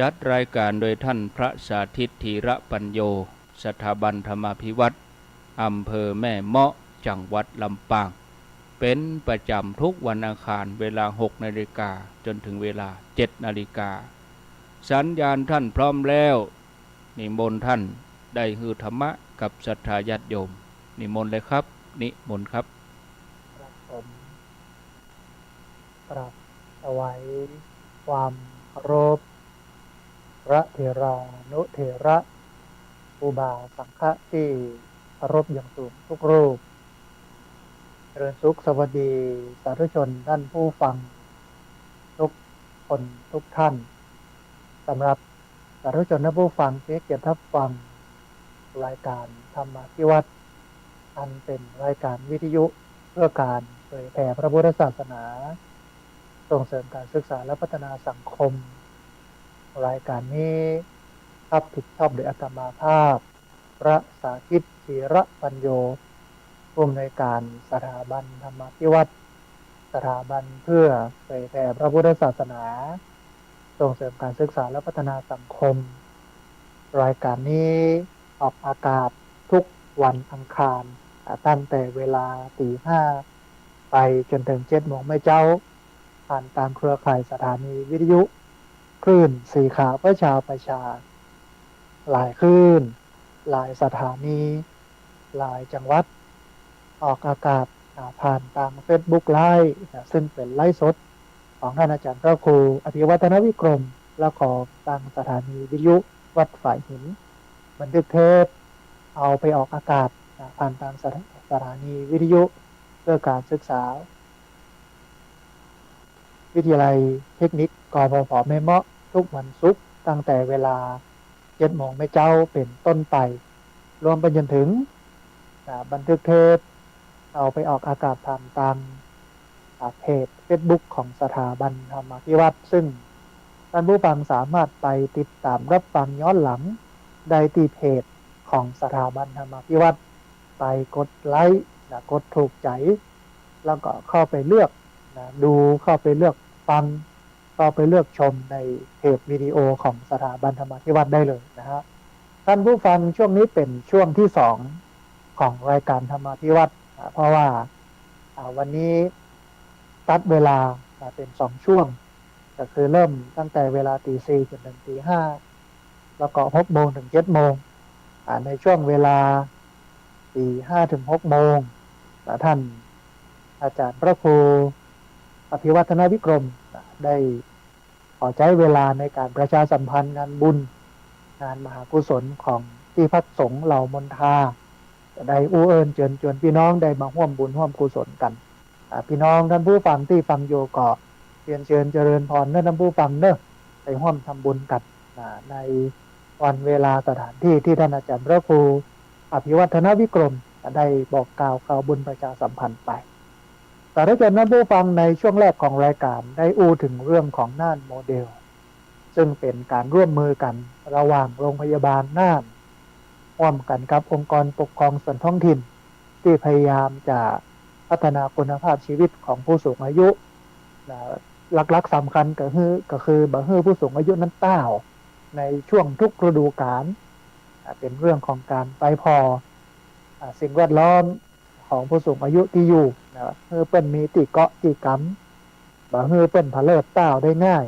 จัดรายการโดยท่านพระสาธิตธีระปัญโยสถาบันธรรมาภิวัตรอำเภอแม่เมาะจังหวัดลำปางเป็นประจำทุกวันอังคารเวลา 6 นาฬิกาจนถึงเวลา 7 นาฬิกาสัญญาณท่านพร้อมแล้วนิมนต์ท่านได้ฮือธรรมะกับศรัทธาญาติโยมนิมนต์เลยครับนิมนต์ครับครับผมกราบถวายความเคารพพระเถรานุเถระอุบาสังฆะที่เคารพอย่างสูงทุกรูปเจริญสุขสวัสดีสาธุชนท่านผู้ฟังทุกคนทุกท่านสำหรับสาธุชนท่านผู้ฟังที่เกียรติรับฟังรายการธรรมาภิวัตรอันเป็นรายการวิทยุเพื่อการเผยแผ่พระพุทธศาสนาส่งเสริมการศึกษาและพัฒนาสังคมรายการนี้รับผิดชอบโดยอาตมาภาพพระสาธิตธีระปัญโยผู้อำนวยการสถาบันธรรมาภิวัตรสถาบันเพื่อเผยแผ่พระพุทธศาสนาส่งเสริมการศึกษาและพัฒนาสังคมรายการนี้ออกอากาศทุกวันอังคารตั้งแต่เวลา 5:00 ไปจนถึง 7:00 ไม่เจ้าผ่านทางเครือข่ายสถานีวิทยุคลื่นสีขาวประชาหลายคลื่นหลายสถานีหลายจังหวัดออกอากาศผ่านทาง Facebook Live ซึ่งเป็นไลฟ์สดของท่านอาจารย์พระครูอภิวัฒนวิกรมและของทางสถานีวิทยุวัดฝ่ายหินบันทึกเทปเอาไปออกอากาศผ่านทางสถานีวิทยุเพื่อการศึกษาวิทยาลัยเทคนิคกพพแม่เมาะทุกวันศุกร์ตั้งแต่เวลา 7:00 ไม่เจ้าเป็นต้นไปรวมไปจนถึงบันทึกเทปเอาไปออกอากาศผ่านทางเพจ Facebook ของสถาบันธรรมาภิวัตรซึ่งท่านผู้ฟังสามารถไปติดตามรับฟังย้อนหลังได้ที่เพจของสถาบันธรรมาภิวัตรไปกดไลค์กดถูกใจแล้วก็เข้าไปเลือกดูเข้าไปเลือกฟังเข้าไปเลือกชมในเพจวิดีโอของสถาบันธรรมาภิวัตรได้เลยนะฮะท่านผู้ฟังช่วงนี้เป็นช่วงที่2ของรายการธรรมาภิวัตรเพราะว่าวันนี้ตัดเวลาเป็น2ช่วงก็คือเริ่มตั้งแต่เวลา 4:00 จนถึง 5:00 แล้วก็ 6:00 ถึง 7:00 ในช่วงเวลา 4:05 ถึง 6:00 ท่านอาจารย์พระครูอภิวัฒนวิกรมได้ขอใช้เวลาในการประชาสัมพันธ์งานบุญงานมหากุศลของที่พักสงฆ์เหล่ามนทาได้อู้เอิญเชิญชวนพี่น้องได้มาร่วมบุญร่วมกุศลกันพี่น้องท่านผู้ฟังที่ฟังโยก็เรียนเชิญเจริญพรท่านผู้ฟังเนอะไปร่วมทำบุญกันในวันเวลาสถานที่ที่ท่านอาจารย์พระครูอภิวัฒนวิกรมได้บอกกล่าวข่าวบุญประชาสัมพันธ์ไปแต่ถ้าเกิดท่านผู้ฟังในช่วงแรกของรายการได้อู้ถึงเรื่องของน่านโมเดลซึ่งเป็นการร่วมมือกันระหว่างโรงพยาบาลน่านร่วมกันกับองค์กรปกครองส่วนท้องถิ่นที่พยายามจะพัฒนาคุณภาพชีวิตของผู้สูงอายุหลักๆสำคัญก็คือบ่ให้ผู้สูงอายุนั้นต้าวในช่วงทุกฤดูกาลเป็นเรื่องของการไปพอสิ่งแวดล้อมของผู้สูงอายุที่อยู่เพื่อเป็นมีติเกาะติกำบ่ให้เป็นผะเลิดต้าวได้ง่าย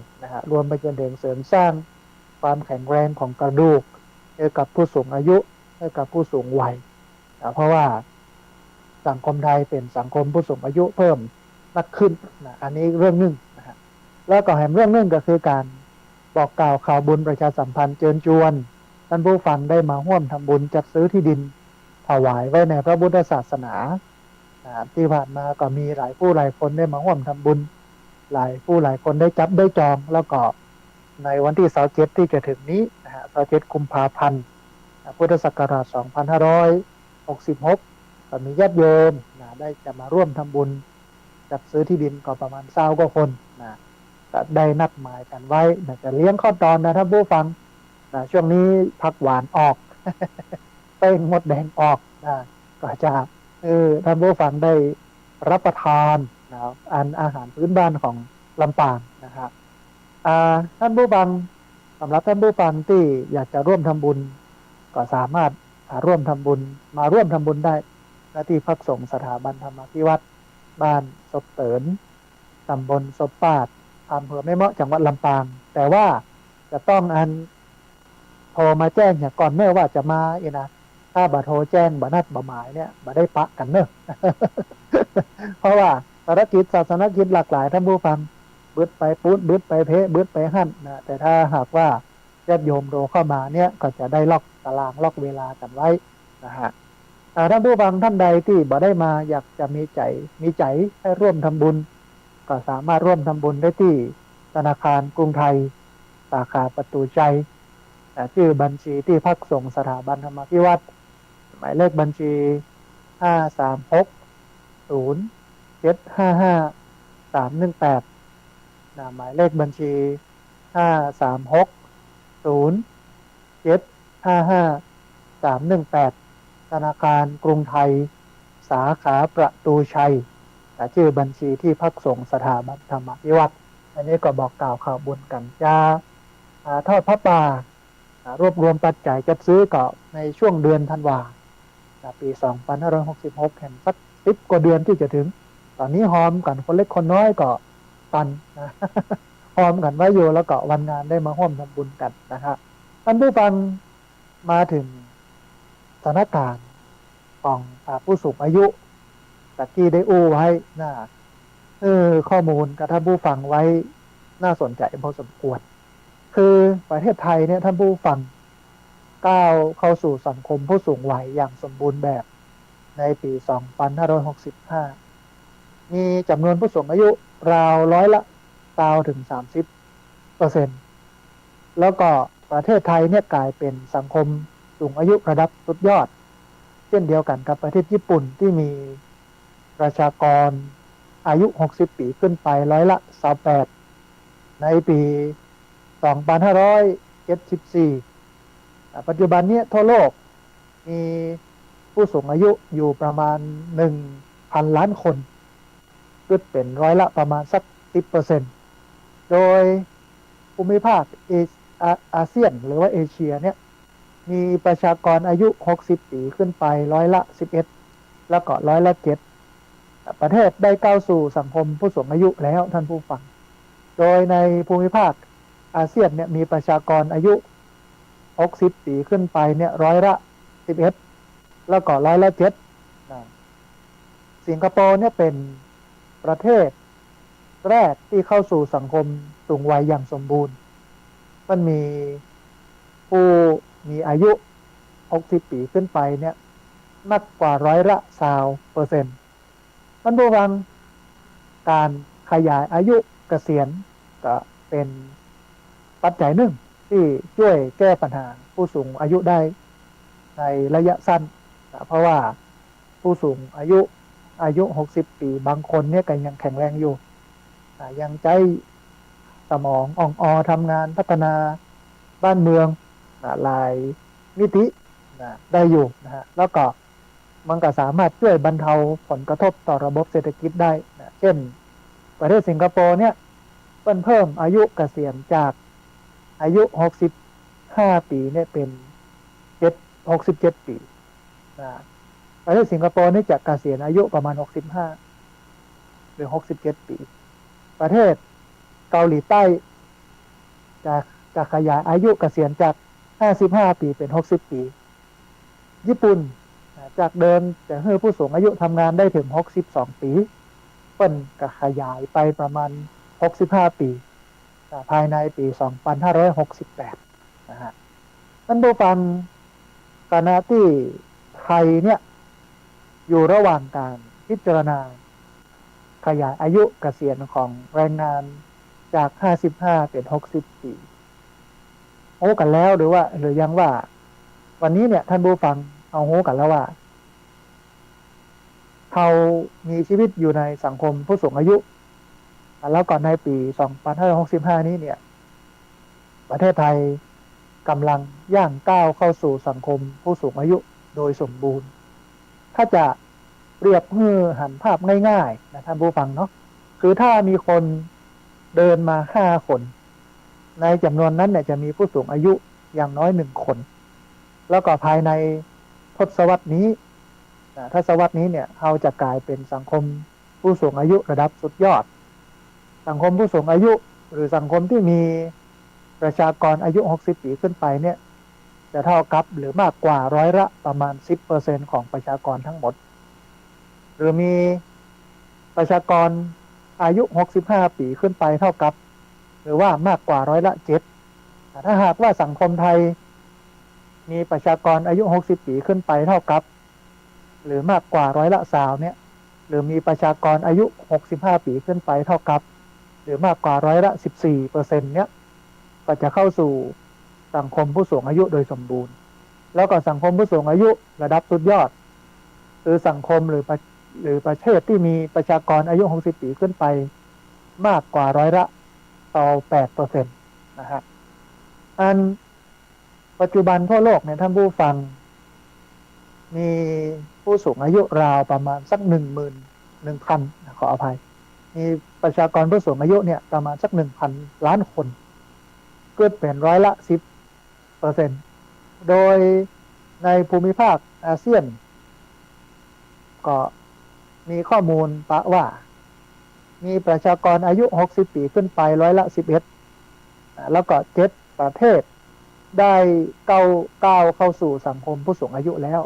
รวมไปจนถึงเสริมสร้างความแข็งแรงของกระดูกให้กับผู้สูงอายุให้กับผู้สูงวัยเพราะว่าสังคมไทยเป็นสังคมผู้สูงอายุเพิ่มมากขึ้นอันนี้เรื่องหนึ่งแล้วก็แถมเรื่องหนึ่งก็คือการบอกกล่าวข่าวบุญประชาสัมพันธ์เชิญชวนท่านผู้ฟังได้มาร่วมทำบุญจัดซื้อที่ดินถวายไว้ในพระพุทธศาสนาที่ผ่านมาก็มีหลายผู้หลายคนได้มาร่วมทำบุญหลายผู้หลายคนได้จับได้จองแล้วก็ในวันที่27ที่จะถึงนี้27 กุมภาพันธ์พุทธศักราช 2566ก็มีญาติโยมได้จะมาร่วมทำบุญจัดซื้อที่ดินก็ประมาณ20 กว่าคนได้นัดหมายกันไว้จะเลี้ยงข้าวตอนท่านผู้ฟังช่วงนี้ผักหวานออก เป้งมดแดงออกก็จะท่านผู้ฟังได้รับประทานอาหารพื้นบ้านของลำปางนะครับท่านผู้ฟัง สำหรับท่านผู้ฟังที่อยากจะร่วมทำบุญก็สามารถร่วมทำบุญมาร่วมทำบุญได้ณที่พักสงฆ์สถาบันธรรมาภิวัตรบ้านศพเตินตำบลศพปาดอำเภอแม่เมาะจังหวัดลำปางแต่ว่าจะต้องโทรมาแจ้งอย่างก่อนเมื่อว่าจะมานะถ้าบ่โทรแจ้งบ่นัดบ่หมายเนี่ยบ่ได้ปะกันเนอะ เพราะว่าภารกิจศาสนกิจหลากหลายท่านผู้ฟังบึดไปปุ๊ดบึดไปเพะบึดไปหั่นนะแต่ถ้าหากว่าญาติโยมโทรเข้ามาเนี่ยก็จะได้ล็อกตารางล็อกเวลากันไว้นะฮะท่านผู้ฟังท่านใดที่บ่ได้มาอยากจะมีใจให้ร่วมทำบุญก็สามารถร่วมทำบุญได้ที่ธนาคารกรุงไทยสาขาประตูใจชื่อบัญชีที่พักสงฆ์สถาบันธรรมาภิวัตรหมายเลขบัญชี5360755-318หมายเลขบัญชี5360755-318ธนาคารกรุงไทยสาขาประตูชัยชื่อบัญชีที่พักสงฆ์สถาบันธรรมาภิวัตรอันนี้ก็บอกกล่าวข่าวบุญกันจ้าทอดพระป่ารวบรวมปัจจัยจัดซื้อก็ในช่วงเดือนธันวาปี2566แห่งสัก10 กว่าเดือนที่จะถึงตอนนี้หอมกันคนเล็กคนน้อยก็ตันนะหอมกันไว้อยู่แล้วก็วันงานได้มาร่วมทำบุญกันนะครับท่านผู้ฟังมาถึงสถานการณ์ของผู้สูงอายุตะกี้ได้อู้ไว้นะข้อมูลกับท่านผู้ฟังไว้น่าสนใจพอสมควรคือประเทศไทยเนี่ยท่านผู้ฟังก้าวเข้าสู่สังคมผู้สูงวัยอย่างสมบูรณ์แบบในปี2565มีจำนวนผู้สูงอายุราว20-30%แล้วก็ประเทศไทยเนี่ยกลายเป็นสังคมสูงอายุระดับสุดยอดเช่นเดียวกันกับประเทศญี่ปุ่นที่มีประชากรอายุ60 ปีขึ้นไป28%ในปี2574ปัจจุบันนี้ทั่วโลกมีผู้สูงอายุอยู่ประมาณ 1,000 ล้านคนคิดเป็นประมาณสัก 10%โดยภูมิภาคอาเซียนหรือว่าเอเชียเนี่ยมีประชากรอายุ60 ปีขึ้นไป11%แล้วก็7%ประเทศได้ก้าวสู่สังคมผู้สูงอายุแล้วท่านผู้ฟังโดยในภูมิภาคอาเซียนเนี่ยมีประชากรอายุ60 ปีขึ้นไปเนี่ย11%แล้วก็7%สิงคโปร์เนี่ยเป็นประเทศแรกที่เข้าสู่สังคมสูงวัยอย่างสมบูรณ์มันมีผู้มีอายุ60 ปีขึ้นไปเนี่ยมากกว่า20%ท่านผู้ฟังการขยายอายุเกษียณก็เป็นปัจจัยหนึ่งที่ช่วยแก้ปัญหาผู้สูงอายุได้ในระยะสั้นเพราะว่าผู้สูงอายุ60 ปีบางคนเนี่ยก็ยังแข็งแรงอยู่ยังใจสมองอ่อนทำงานพัฒนาบ้านเมืองหลายมิติได้อยู่นะฮะแล้วก็มันก็สามารถช่วยบรรเทาผลกระทบต่อระบบเศรษฐกิจได้เช่นประเทศสิงคโปร์เนี่ยเพิ่มอายุเกษียณจากอายุ65 ปีเนี่ยเป็น67 ปีประเทศสิงคโปร์นี่จะเกษียณอายุประมาณ65หรือ67 ปีประเทศเกาหลีใต้จะขยายอายุเกษียณจาก55 ปีเป็น60 ปีญี่ปุ่นจากเดิมจะให้ผู้สูงอายุทำงานได้ถึง62 ปีเปิ้นก็ขยายไปประมาณ65 ปีภายในปี2568นะฮะท่านผู้ฟังขณะที่ไทยเนี่ยอยู่ระหว่างการพิจารณาขยายอายุเกษียณของแรงงานจาก55เป็น60 ปีโอ้กันแล้วหรือยังว่าวันนี้เนี่ยท่านผู้ฟังเอาโหกันแล้วว่าเขามีชีวิตอยู่ในสังคมผู้สูงอายุแล้วก่อนในปี2565นี้เนี่ยประเทศไทยกำลังย่างก้าวเข้าสู่สังคมผู้สูงอายุโดยสมบูรณ์ถ้าจะเปรียบหันภาพง่ายๆนะท่านผู้ฟังเนาะคือถ้ามีคนเดินมา5 คน ในจำนวนนั้นเนี่ยจะมีผู้สูงอายุอย่างน้อย1 คน แล้วก็ภายในทศวรรษนี้ทศวรรษนี้เนี่ยเราจะกลายเป็นสังคมผู้สูงอายุระดับสุดยอด สังคมผู้สูงอายุหรือสังคมที่มีประชากรอายุ60 ปีขึ้นไปเนี่ยจะเท่ากับหรือมากกว่าประมาณ 10% ของประชากรทั้งหมด หรือมีประชากรอายุ65 ปีขึ้นไปเท่ากับหรือว่ามากกว่า7%ถ้าหากว่าสังคมไทยมีประชากรอายุ60 ปีขึ้นไปเท่ากับหรือมากกว่า20%เนี่ยหรือมีประชากรอายุ65 ปีขึ้นไปเท่ากับหรือมากกว่า14%เนี่ยก็จะเข้าสู่สังคมผู้สูงอายุโดยสมบูรณ์แล้วก็สังคมผู้สูงอายุระดับสุดยอดหรือสังคมหรือประเทศที่มีประชากรอายุ60 ปีขึ้นไปมากกว่า8%นะครับอันปัจจุบันทั่วโลกเนี่ยท่านผู้ฟังมีผู้สูงอายุราวประมาณสัก11,000ขออภัยมีประชากรผู้สูงอายุเนี่ยประมาณสัก1,000 ล้านคนเกิดเป็น10%โดยในภูมิภาคอาเซียนก็มีข้อมูลว่ามีประชากรอายุ60 ปีขึ้นไป11%แล้วก็7 ประเทศได้ก้าวเข้าสู่สังคมผู้สูงอายุแล้ว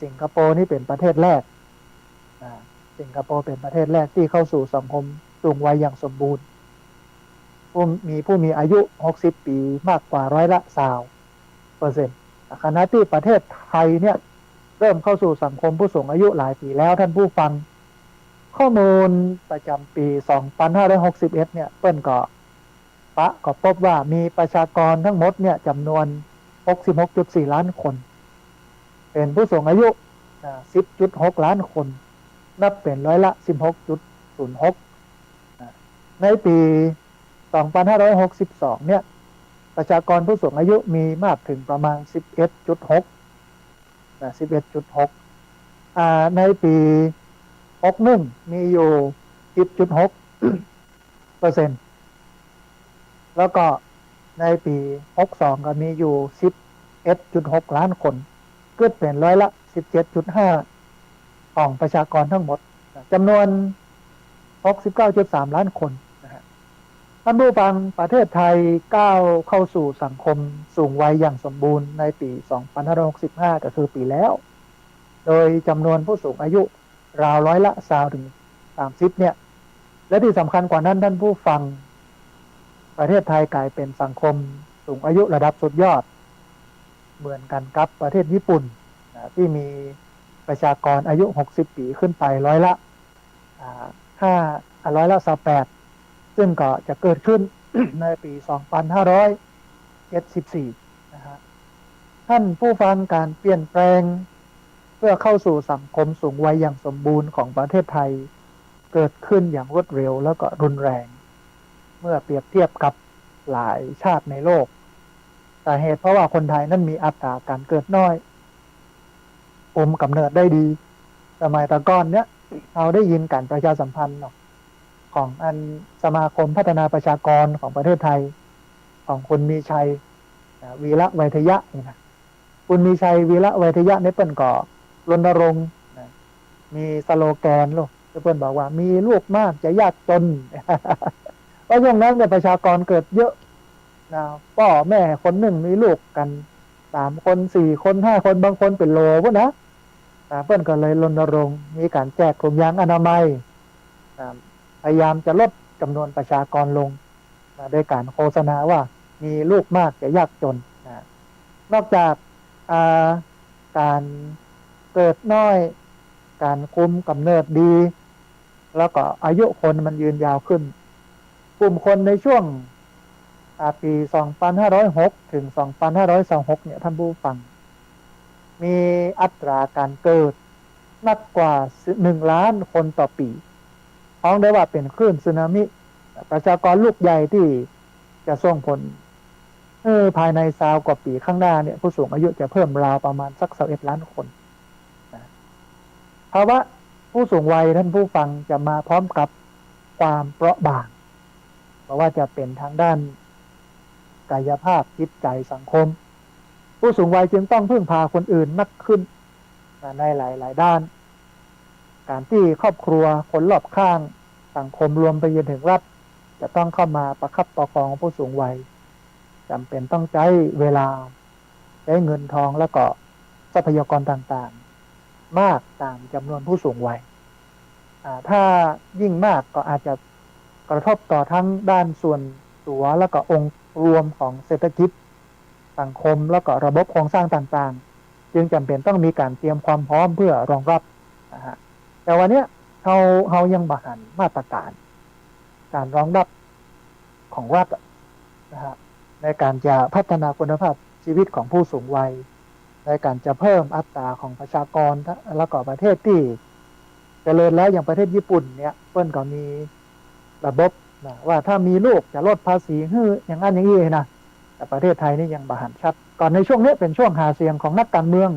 สิงคโปร์นี่เป็นประเทศแรกสิงคโปร์เป็นประเทศแรกที่เข้าสู่สังคมสูงวัยอย่างสมบูรณ์ผู้มีอายุ60 ปีมากกว่า20%ขณะที่ประเทศไทยเนี่ยเริ่มเข้าสู่สังคมผู้สูงอายุหลายปีแล้วท่านผู้ฟังข้อมูลประจำปี2561เนี่ยเปิ้นก็พบว่ามีประชากรทั้งหมดเนี่ยจำนวน 66.4 ล้านคนเป็นผู้สูงอายุ 10.6 ล้านคนนับเป็น16.06%ในปี2562เนี่ยประชากรผู้สูงอายุมีมากถึงประมาณ11.6ในปี61มีอยู่10.6%แล้วก็ในปี62ก็มีอยู่11.6 ล้านคนเกิดเป็น17.5%ของประชากรทั้งหมดจำนวน 69.3 ล้านคนท่านผู้ฟังประเทศไทยก้าวเข้าสู่สังคมสูงวัยอย่างสมบูรณ์ในปี2565ก็คือปีแล้วโดยจำนวนผู้สูงอายุราว20%ถึง30%เนี่ยและที่สำคัญกว่านั้นท่านผู้ฟังประเทศไทยกลายเป็นสังคมสูงอายุระดับสุดยอดเหมือนกันกับประเทศญี่ปุ่นที่มีประชากรอายุ60 ปีขึ้นไป28%ซึ่งก็จะเกิดขึ้น ในปี2574นะฮะท่านผู้ฟังการเปลี่ยนแปลงเพื่อเข้าสู่สังคมสูงวัยอย่างสมบูรณ์ของประเทศไทยเกิดขึ้นอย่างรวดเร็วแล้วก็รุนแรงเมื่อเปรียบเทียบกับหลายชาติในโลกสาเหตุเพราะว่าคนไทยนั้นมีอัตราการเกิดน้อยกำเนิดได้ดีสมัยตะก่อนเนี้ยเราได้ยินการประชาสัมพันธ์ของอันสมาคมพัฒนาประชากรของประเทศไทยของคุณมีชัยวีระไวทยะนี่นะคุณมีชัยวีระไวทยะเนี่ยเปิ้นก็รณรงค์มีสโลแกนลูกเปิ้นบอกว่ามีลูกมากจะยากจน เพราะช่วงนั้นเนี่ยประชากรเกิดเยอะนะพ่อแม่คนหนึ่งมีลูกกัน3 คน4 คน5 คนบางคนเป็นโหลพวกนะเปิ้นก็เลยรณรงค์มีการแจกถุงยางอนามัยพยายามจะลดจำนวนประชากรลงโดยการโฆษณาว่ามีลูกมากจะยากจนนอกจากการเกิดน้อยการคุมกำเนิดดีแล้วก็อายุคนมันยืนยาวขึ้นกลุ่มคนในช่วงปี2506ถึง2526เนี่ยท่านผู้ฟังมีอัตราการเกิดมากกว่า1 ล้านคนต่อปีท้องได้ว่าเป็นคลื่นสึนามิประชากรลูกใหญ่ที่จะส่งผลภายใน20 กว่าปีข้างหน้าเนี่ยผู้สูงอายุจะเพิ่มราวประมาณสัก21 ล้านคนภาวะผู้สูงวัยท่านผู้ฟังจะมาพร้อมกับความเปราะบางเพราะว่าจะเป็นทางด้าน กายภาพจิตใจสังคมผู้สูงวัยจึงต้องพึ่งพาคนอื่นมากขึ้นในหลายด้านการที่ครอบครัวคนรอบข้างสังคมรวมไปจนถึงรัฐจะต้องเข้ามาประคับประคองผู้สูงวัยจำเป็นต้องใช้เวลาใช้เงินทองแล้วก็ทรัพยากรต่างๆมากตามจำนวนผู้สูงวัยถ้ายิ่งมากก็อาจจะกระทบต่อทั้งด้านส่วนตัวแล้วก็องค์รวมของเศรษฐกิจสังคมแล้วก็ระบบโครงสร้างต่างๆจึงจำเป็นต้องมีการเตรียมความพร้อมเพื่อรองรับนะฮะแต่วันนี้เรายังบหันมาตรการการรองรับของรัฐนะฮะในการจะพัฒนาคุณภาพชีวิตของผู้สูงวัยในการจะเพิ่มอัตราของประชากรแล้วก็ประเทศที่เจริญแล้วอย่างประเทศญี่ปุ่นเนี่ยเพิ่นก็มีระบบนะว่าถ้ามีลูกจะลดภาษีอย่างนั้นอย่างนี้นะแต่ประเทศไทยนี่ยังบหันชัดก่อนในช่วงนี้เป็นช่วงหาเสียงของนักการเมือง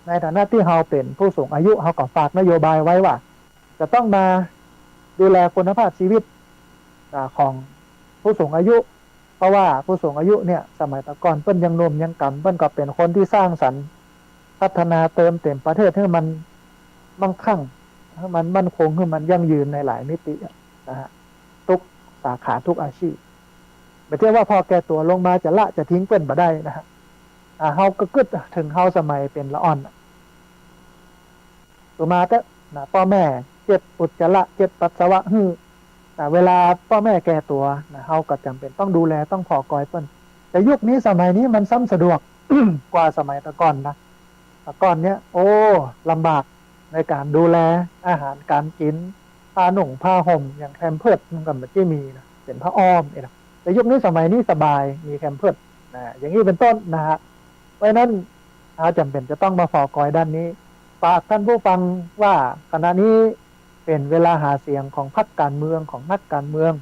ในฐานะที่เราเป็นผู้สูงอายุเราก็ฝากนโยบายไว้ว่าจะต้องมาดูแลคุณภาพชีวิตของผู้สูงอายุเพราะว่าผู้สูงอายุเนี่ยสมัยก่อนเปิ้นยังหนุ่มยังกำเปิ้นก็เป็นคนที่สร้างสรรค์พัฒนาเติมเต็มประเทศให้มันมั่งคั่งให้มันมั่นคงให้มันยั่งยืนในหลายมิตินะฮะทุกสาขาทุกอาชีพไม่ใช่ว่าพอแก่ตัวลงมาจะละจะทิ้งเปิ้นบ่ได้นะฮะเฮาก็กึดถึงเฮาสมัยเป็นละอ่อนตัวมาก็นะพ่อแม่เจ็บอุจจาระเจ็บปัสสาวะเวลาพ่อแม่แก่ตัวนะเฮาก็จำเป็นต้องดูแลต้องพอกอยเปิ้นแต่ยุคนี้สมัยนี้มันซ้ำสะดวก กว่าสมัยตะก่อนนะตะก่อนเนี้ยโอ้ลำบากในการดูแลอาหารการกินผ้าหนุ่งผ้าห่มอย่างแคมเพิร์ดมันก็ไม่มีนะเป็นผ้าอ้อมนะแต่ยุคนี้สมัยนี้สบายมีแคมเพิร์ดนะอย่างนี้เป็นต้นนะฮะเพราะนั้นจำเป็นจะต้องมาฟอกอยด้านนี้ฝากท่านผู้ฟังว่าขณะนี้เป็นเวลาหาเสียงของพรรคการเมืองของนักการเมือง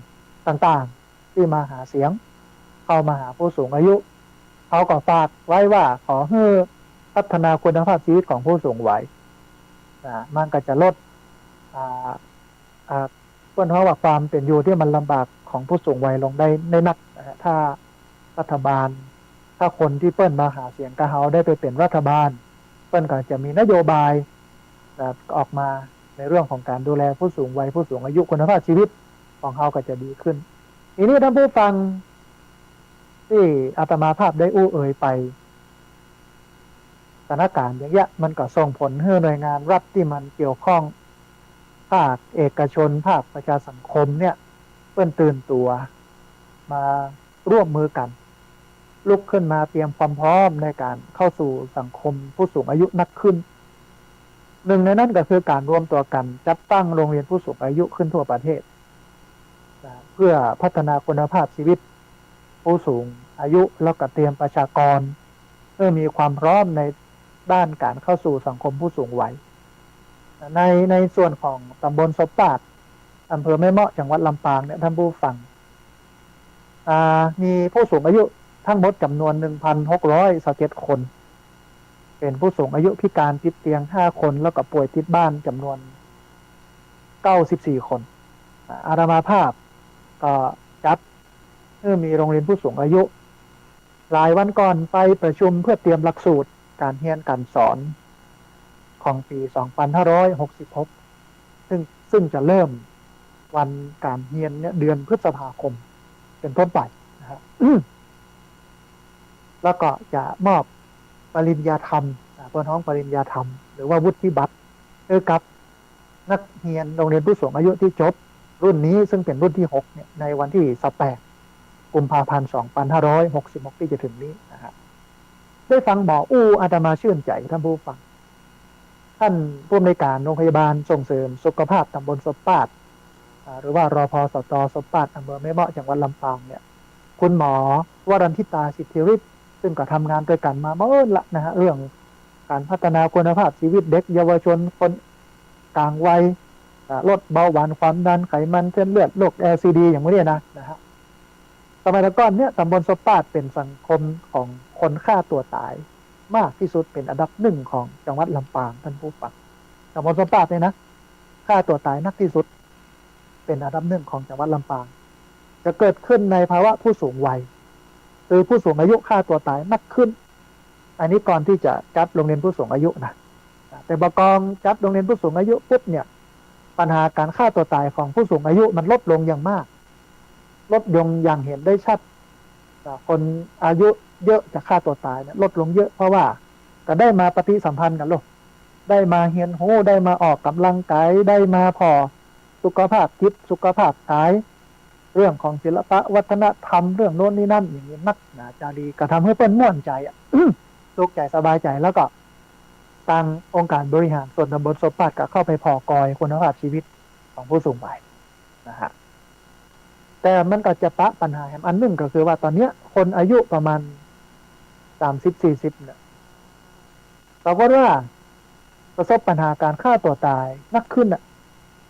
ต่างๆที่มาหาเสียงเข้ามาหาผู้สูงอายุเขาก็ฝากไว้ว่าขอให้พัฒนาคุณภาพชีวิตของผู้สูงวัยมันก็จะลดต้นเพราะว่าความเป็นอยู่ที่มันลำบากของผู้สูงวัยลงได้ในนักถ้ารัฐบาลถ้าคนที่เปิ้นมาหาเสียงกะเฮาได้ไปเป็นรัฐบาลเปิ้นก็จะมีนโยบายออกมาในเรื่องของการดูแลผู้สูงวัยผู้สูงอายุคุณภาพชีวิตของเขาก็จะดีขึ้นทีนี้ท่านผู้ฟังที่อาตมาภาพได้อู้เอ่ยไปสถานการณ์อย่างเงี้ยมันก็ส่งผลให้หน่วยงานรัฐที่มันเกี่ยวข้องภาคเอกชนภาคประชาสังคมเนี่ยเปิ้นตื่นตัวมาร่วมมือกันลุกขึ้นมาเตรียมความพร้อมในการเข้าสู่สังคมผู้สูงอายุนักขึ้นหนึ่งในนั้นก็คือการรวมตัวกันจัดตั้งโรงเรียนผู้สูงอายุขึ้นทั่วประเทศเพื่อพัฒนาคุณภาพชีวิตผู้สูงอายุแล้วก็เตรียมประชากรเพื่อมีความพร้อมในด้านการเข้าสู่สังคมผู้สูงวัยในส่วนของตำบลศพปาดอำเภอแม่เมาะจังหวัดลำปางเนี่ยท่านผู้ฟังมีผู้สูงอายุทั้งหมดจำนวน 1,627 คนเป็นผู้สูงอายุพิการติดเตียง5คนแล้วก็ป่วยติดบ้านจำนวน94คนอาตมาภาพก็จัดมีโรงเรียนผู้สูงอายุหลายวันก่อนไปประชุมเพื่อเตรียมหลักสูตรการเรียนการสอนของปี 2566 ซึ่งจะเริ่มวันการเรียนเนี่ยเดือนพฤษภาคมเป็นต้นไปนะครับ แล้วก็จะมอบปริญญาธรรมบนห้องปริญญาธรรมหรือว่าวุฒิบัตรกับนักเรียนโรงเรียนผู้สูงอายุที่จบรุ่นนี้ซึ่งเป็นรุ่นที่6เนี่ยในวันที่18กุมภาพันธ์ 2566 ที่จะถึงนี้นะครับได้ฟังหมออาตมาชื่นใจท่านผู้ฟังท่านผู้อำนวยการโรงพยาบาลส่งเสริมสุขภาพตำบลศพปาดหรือว่ารพสตศพปาดอำเภอแม่เมาะจังหวัดลำปางเนี่ยคุณหมอวรันทิตาสิทธิฤทธิ์ซึ่งก็ทำงานด้วยกันมาเมื่อละนะฮะเรื่องการพัฒนาคุณภาพชีวิตเด็กเยาวชนคนกลางวัยลดเบาหวานความดันไขมันเส้นเลือดโรค LCD อย่างนี้นะฮะสมัยก่อนเนี่ยตำบลศพปาดเป็นสังคมของคนฆ่าตัวตายมากที่สุดเป็นอันดับ1ของจังหวัดลำปางท่านผู้ฟังตำบลศพปาดเนี่ยนะฆ่าตัวตายนักที่สุดเป็นอันดับ1ของจังหวัดลำปางจะเกิดขึ้นในภาวะผู้สูงวัย คือผู้สูงอายุฆ่าตัวตายมากขึ้นอันนี้ก่อนที่จะจัดโรงเรียนผู้สูงอายุนะแต่บกองจัดโรงเรียนผู้สูงอายุปุ๊บเนี่ยปัญหาการฆ่าตัวตายของผู้สูงอายุมันลดลงอย่างมากลดลงอย่างเห็นได้ชัดคนอายุเยอะจะฆ่าตัวตายเนี่ยลดลงเยอะเพราะว่าก็ได้มาปฏิสัมพันธ์กันโลกได้มาเฮียนโหได้มาออกกำลังกายได้มาพอสุขภาพจิตสุขภาพกายเรื่องของศิลปะวัฒนธรรมเรื่องโน้นนี่นั่นอย่างนี้นักหนาจารีก็ทำให้เปิ้นม่วนใจสุขใจสบายใจแล้วก็ทางองค์การบริหารส่วนตำบลสมปัตก็เข้าไปพอกอยคุณภาพชีวิตของผู้สูงวัยนะฮะแต่มันก็จะปะปัญหาแหมอันหนึ่งก็คือว่าตอนนี้คนอายุประมาณ30-40เนี่ยปรากฏว่าประสบปัญหาการฆ่าตัวตายนักขึ้นอ่ะ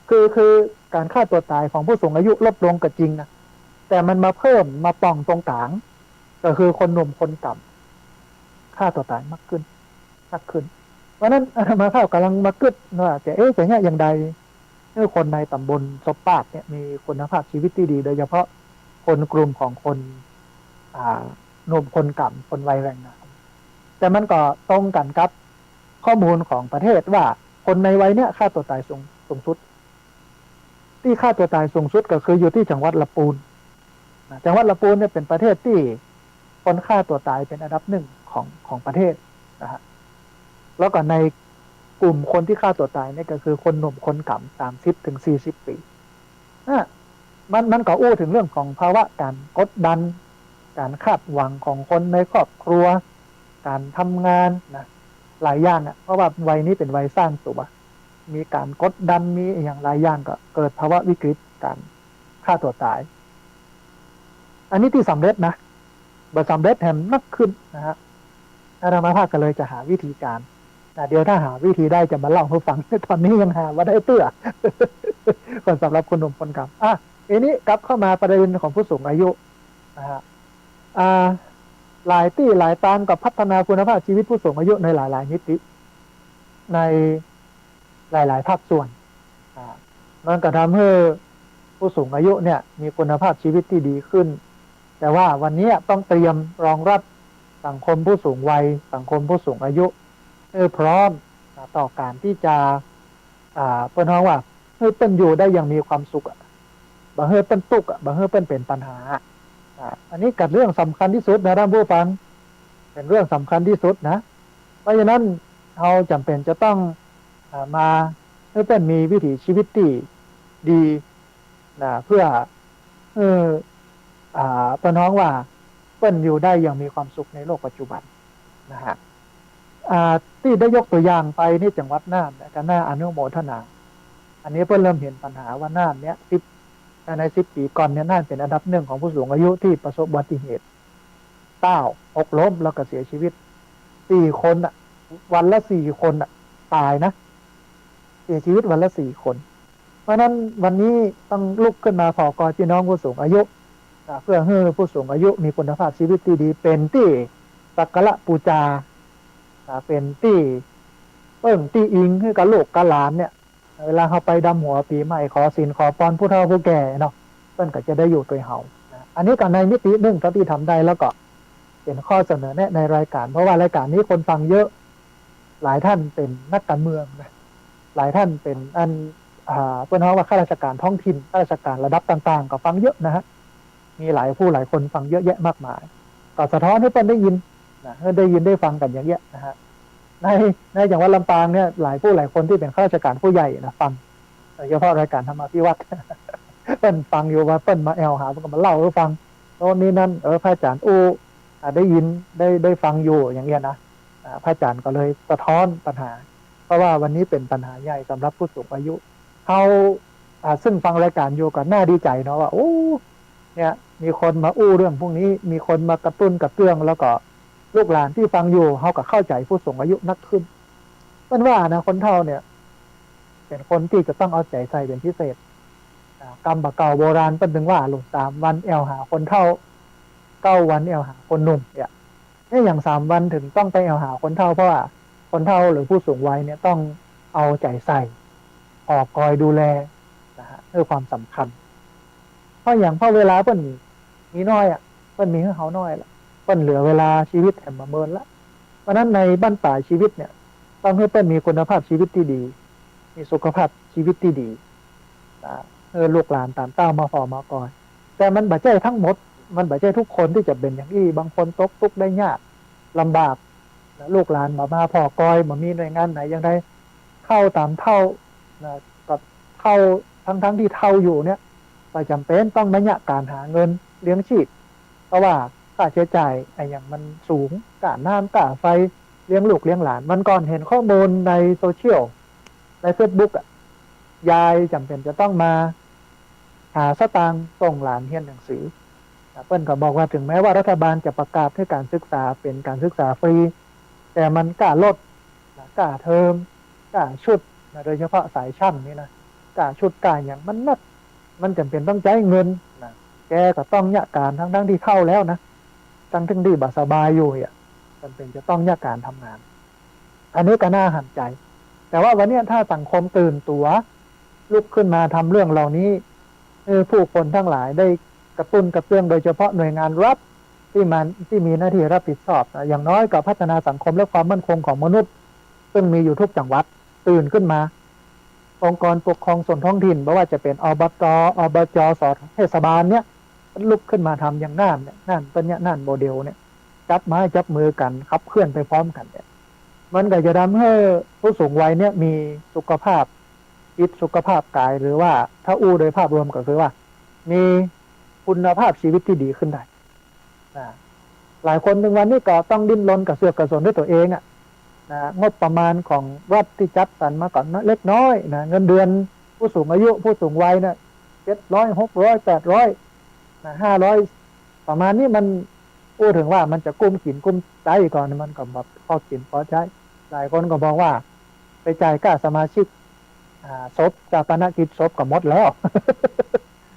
คือการฆ่าตัวตายของผู้สูงอายุลดลงก็จริงนะแต่มันมาเพิ่มมาป่องตรงกลางก็คือคนหนุ่มคนต่ำฆ่าตัวตายมากขึ้นเพราะนั้นอาตมาภาพกำลังมากึดว่าจะจะเนี่ยอย่างใดให้คนในตำบลสมปาตเนี่ยมีคุณภาพชีวิตที่ดีโดยเฉพาะคนกลุ่มของคนหนุ่มคนก่ำคนวัยแรงงานแต่มันก็ตรงกันกับข้อมูลของประเทศว่าคนในวัยเนี้ยฆ่าตัวตายสูงสุดที่ฆ่าตัวตายสูงสุดก็คืออยู่ที่จังหวัดลำพูนจังหวัดลำพูนเนี่ยเป็นประเทศที่คนฆ่าตัวตายเป็นอันดับหนึ่งของประเทศนะฮะแล้วก็ในกลุ่มคนที่ฆ่าตัวตายนี่ก็คือคนหนุ่มคนก่ำ30-40 ปีมันก็อู้ถึงเรื่องของภาวะการกดดันการคาดหวังของคนในครอบครัวการทำงานนะหลายอย่างเพราะว่าวัยนี้เป็นวัยสร้างตัวมีการกดดันมีอย่างหลายอย่างก็เกิดภาวะวิกฤตการฆ่าตัวตายอันนี้ที่สำเร็จนะบ่สำเร็จแถมนักขึ้นนะฮะอาตมาภาคก็เลยจะหาวิธีการเดี๋ยวถ้าหาวิธีได้จะมาเล่าให้ฟังตอนนี้ยังหาว่าได้เตื้อคนสำหรับคนหนุ่มคนกำอันนี้กลับเข้ามาประเด็นของผู้สูงอายุนะฮะหลายที่หลายตามกับพัฒนาคุณภาพชีวิตผู้สูงอายุในหลายๆมิติในหลายๆภาคส่วนมันก็ทำให้ผู้สูงอายุเนี่ยมีคุณภาพชีวิตที่ดีขึ้นแต่ว่าวันนี้ต้องเตรียมรองรับสังคมผู้สูงวัยสังคมผู้สูงอายุพร้อมต่อการที่จะเปิ้นว่าให้เปิ้นอยู่ได้อย่างมีความสุขบ่ให้เปิ้นตุกบ่ให้เปิ้นเป็นปัญหาอันนี้กัดเรื่องสำคัญที่สุดนะท่านผู้ฟังเป็นเรื่องสำคัญที่สุดนะเพราะฉะนั้นเราจำเป็นจะต้องมาให้เปิ้นมีวิถีชีวิตที่ดีนะเพื่อเปิ้นว่าเปิ้นอยู่ได้อย่างมีความสุขในโลกปัจจุบันนะฮะที่ได้ยกตัวอย่างไปนี่จังหวัดน่านก็น่าอนุโมทนาอันนี้เพิ่นเริ่มเห็นปัญหาว่าน่านเนี้ยใน10 ปีก่อนเนี่ยน่านเป็นอันดับหนึ่งของผู้สูงอายุที่ประสบอุบัติเหตุหกล้มแล้วก็เสียชีวิต4 คนวันละ4 คนตายนะเสียชีวิตวันละ4 คนเพราะนั้นวันนี้ต้องลุกขึ้นมาพอกอพี่น้องผู้สูงอายุเพื่อให้ผู้สูงอายุมีคุณภาพชีวิตที่ดีเป็นที่สักการะบูชาเป็นที่ที่อิงให้กับลูกกับหลานเนี่ยเวลาเขาไปดำหัวปีใหม่ขอศีลขอพรผู้เฒ่าผู้แก่เนาะเพิ่นก็จะได้อยู่ตัวเฮาอันนี้ก็ในมิติหนึ่งที่ทำได้แล้วก็เป็นข้อเสนอแนะในรายการเพราะว่ารายการนี้คนฟังเยอะหลายท่านเป็นนักการเมืองนะหลายท่านเป็นเพิ่นว่าข้าราชการท้องถิ่นข้าราชการระดับต่างๆก็ฟังเยอะนะฮะมีหลายคนฟังเยอะแยะมากมายก็สะท้อนให้เพิ่นได้ยินนะได้ยินได้ฟังกันอย่างเงี้ยนะฮะในจังหวัดลำปางเนี่ยหลายคนที่เป็นข้าราชการผู้ใหญ่นะฟังโดยเฉพาะรายการธรรมพิวัตรเปิ้นฟังอยู่ว่าเปิ้นมาแอลหาเปิ้นก็มาเล่าให้ฟังโน่นนี่นั่นพระอาจารย์ได้ยินได้ฟังอยู่อย่างเงี้ยนะพระอาจารย์ก็เลยสะท้อนปัญหาเพราะว่าวันนี้เป็นปัญหาใหญ่สำหรับผู้สูงอายุเขาซึ่งฟังรายการอยู่ก็น่าดีใจเนาะว่าโอ้เนี่ยมีคนมาเรื่องพวกนี้มีคนมากระตุ้นกระเตื้องแล้วก็ลูกหลานที่ฟังอยู่เขาก็เข้าใจผู้สูงอายุนักขึ้นเป็นว่านะคนเฒ่าเนี่ยเป็นคนที่จะต้องเอาใจใส่เป็นพิเศษกรรมเก่าโบราณเป็นถึงว่าหลุด3 วันแอลหาคนเฒ่า9 วันแอลหาคนหนุ่มเนี่ยอย่าง3 วันถึงต้องไปแอลหาคนเฒ่าเพราะว่าคนเฒ่าหรือผู้สูงวัยเนี่ยต้องเอาใจใส่ออกคอยดูแลนะฮะด้วยความสำคัญเพราะเวลาเปิ้นมีน้อยเปิ้นมีให้เขาน้อยละ ปิ้นเหลือเวลาชีวิตแห่งมาเมินละเพราะนั้นในบ้านปลายชีวิตเนี่ยต้องให้เปิ้นมีคุณภาพชีวิตที่ดีมีสุขภาพชีวิตที่ดีลูกหลานตามเต้ามาฟอมาก่อนแต่มันบ่ใช่ทั้งหมดมันบ่ใช่ทุกคนที่จะเป็นอย่างนี้บางคนตกทุกข์ได้ยากลำบากลูกหลานมาพอกอยมามีหน่วยงานไหนยังได้เข้าตามเท่าก็เข้าทั้งที่เท่าอยู่เนี่ยประจำเป็นต้องบรรยะการหาเงินเลี้ยงชีพเพราะว่าค่าใช้จ่ายไอ้อย่างมันสูงค่าน้ำค่าไฟเลี้ยงลูกเลี้ยงหลานมันก่อนเห็นข้อมูลในโซเชียลใน Facebook ยายจำเป็นจะต้องมาหาสตางค์ส่งหลานเรียนหนังสือเปิ้นก็บอกว่าถึงแม้ว่ารัฐบาลจะประกาศให้การศึกษาเป็นการศึกษาฟรีแต่มันกล้าลดกล้าเทอมกล้าชุดโดยเฉพาะสายช่ำนี่นะกล้าชุดกล้าอย่างมันนักมันจำเป็นต้องใช้เงินนะแกก็ต้องยะการทั้งที่เข้าแล้วนะทั้งที่บสบายอยู่จำเป็นจะต้องยะการทำงานอันนี้ก็น่าหันใจแต่ว่าวันนี้ถ้าสังคมตื่นตัวลุกขึ้นมาทำเรื่องเหล่านี้ผู้คนทั้งหลายได้กระตุ้นกระเตื้องโดยเฉพาะหน่วยงานรัฐที่มีหน้าที่รับผิดชอบอย่างน้อยกับพัฒนาสังคมและความมั่นคงของมนุษย์ซึ่งมีอยู่ทุกจังหวัดตื่นขึ้นมาองค์กรปกครองส่วนท้องถิ่นไม่ว่าจะเป็นอบต.อบจ.ส.เทศบาลเนี่ยลุกขึ้นมาทำอย่างน่านเป็นเนี่ยน่านโมเดลเนี่ยจับไม้จับมือกันขับเคลื่อนไปพร้อมกันเนี่ยมันก็จะทำให้ผู้สูงวัยเนี่ยมีสุขภาพจิตสุขภาพกายหรือว่าถ้าโดยภาพรวมก็คือว่ามีคุณภาพชีวิตที่ดีขึ้นได้หลายคนถึงวันนี้ก็ต้องดิ้นรนกับเสือกกระสนด้วยตัวเองงบประมาณของรัฐที่จัดสรรมาก่อนเล็กน้อยเงินเดือนผู้สูงอายุผู้สูงวัยเนี่ย700 600 800 500ประมาณนี้มันพูดถึงว่ามันจะกุ้มกินกุ้มใจก่อนมันก็แบบพอกินพอใช้หลายคนก็บอกว่าไปจ่ายค่าสมาชิกศพจากปนกิจศพก็หมดแล้ว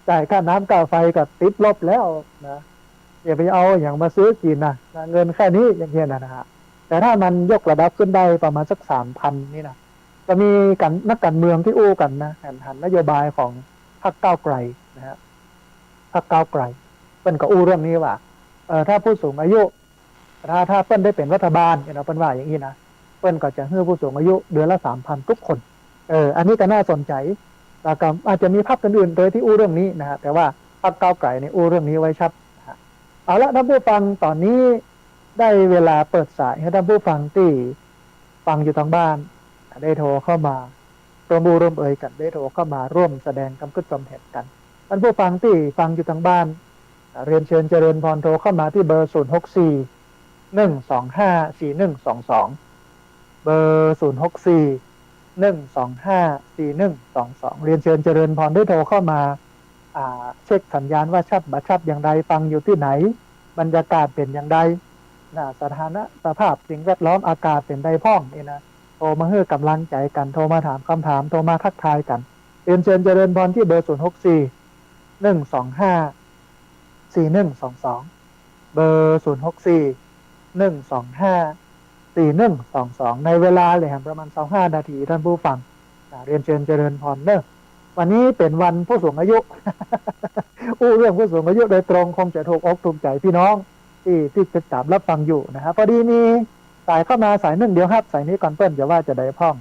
จ่ายค่าน้ำค่าไฟก็ติดลบแล้วนะอย่าไปเอาอย่างมาซื้อกินนะเงินแค่นี้อย่างเงี้ยนะฮะแต่ถ้ามันยกระดับขึ้นได้ประมาณสัก 3,000 นี่นะจะมีนักการเมืองที่อู้กันนะหันนโยบายของพรรคก้าวไกลนะฮะพรรคก้าวไกลเปิ้นก็อู้เรื่องนี้ว่าถ้าผู้สูงอายุถ้าเปิ้นได้เป็นรัฐบาลเปิ้นว่าอย่างนี้นะเปิ้นก็จะให้ผู้สูงอายุเดือนละ 3,000 ทุกคนอันนี้ก็น่าสนใจแล้วก็อาจจะมีพรรคอื่นๆโดยที่อู้เรื่องนี้นะฮะแต่ว่าพรรคก้าวไกลเนี่ยอู้เรื่องนี้ไว้ชัดเอาละท่านผู้ฟังตอนนี้ได้เวลาเปิดสายให้ท่านผู้ฟังที่ฟังอยู่ทางบ้านได้โทรเข้ามาร่วมร่วมเอ่ยกันได้โทรเข้ามาร่วมแสดงคำคิดความเห็นกันท่านผู้ฟังที่ฟังอยู่ทางบ้านเรียนเชิญเจริญพรโทรเข้ามาที่เบอร์064 125 4122เบอร์064 125 4122เรียนเชิญเจริญพรได้โทรเข้ามาเช็คสัญญาณว่าชัดบัชัดอย่างไรฟังอยู่ที่ไหนบรรยากาศเป็นอย่างไรสถานะสภาพสิ่งแวดล้อมอากาศเป็นใดพ้องนี่นะโทรมาให้กำลังใจกันโทรมาถามคำถามโทรมาทักทายกันเรียนเชิญเจริญพรที่เบอร์064 125 4122เบอร์064 125 4122ในเวลาเลยประมาณ25 นาทีท่านผู้ฟังเรียนเชิญเจริญพรเนอะวันนี้เป็นวันผู้สูงอายุ เรื่องผู้สูงอายุโดยตรงคงจะถูกอกถูกใจพี่น้องที่ติดตามรับฟังอยู่นะครับพอดีมีสายเข้ามาสายหนึ่งเดียวครับสายนี้ก่อนเปิ้ลจะว่าจะได้พ่อง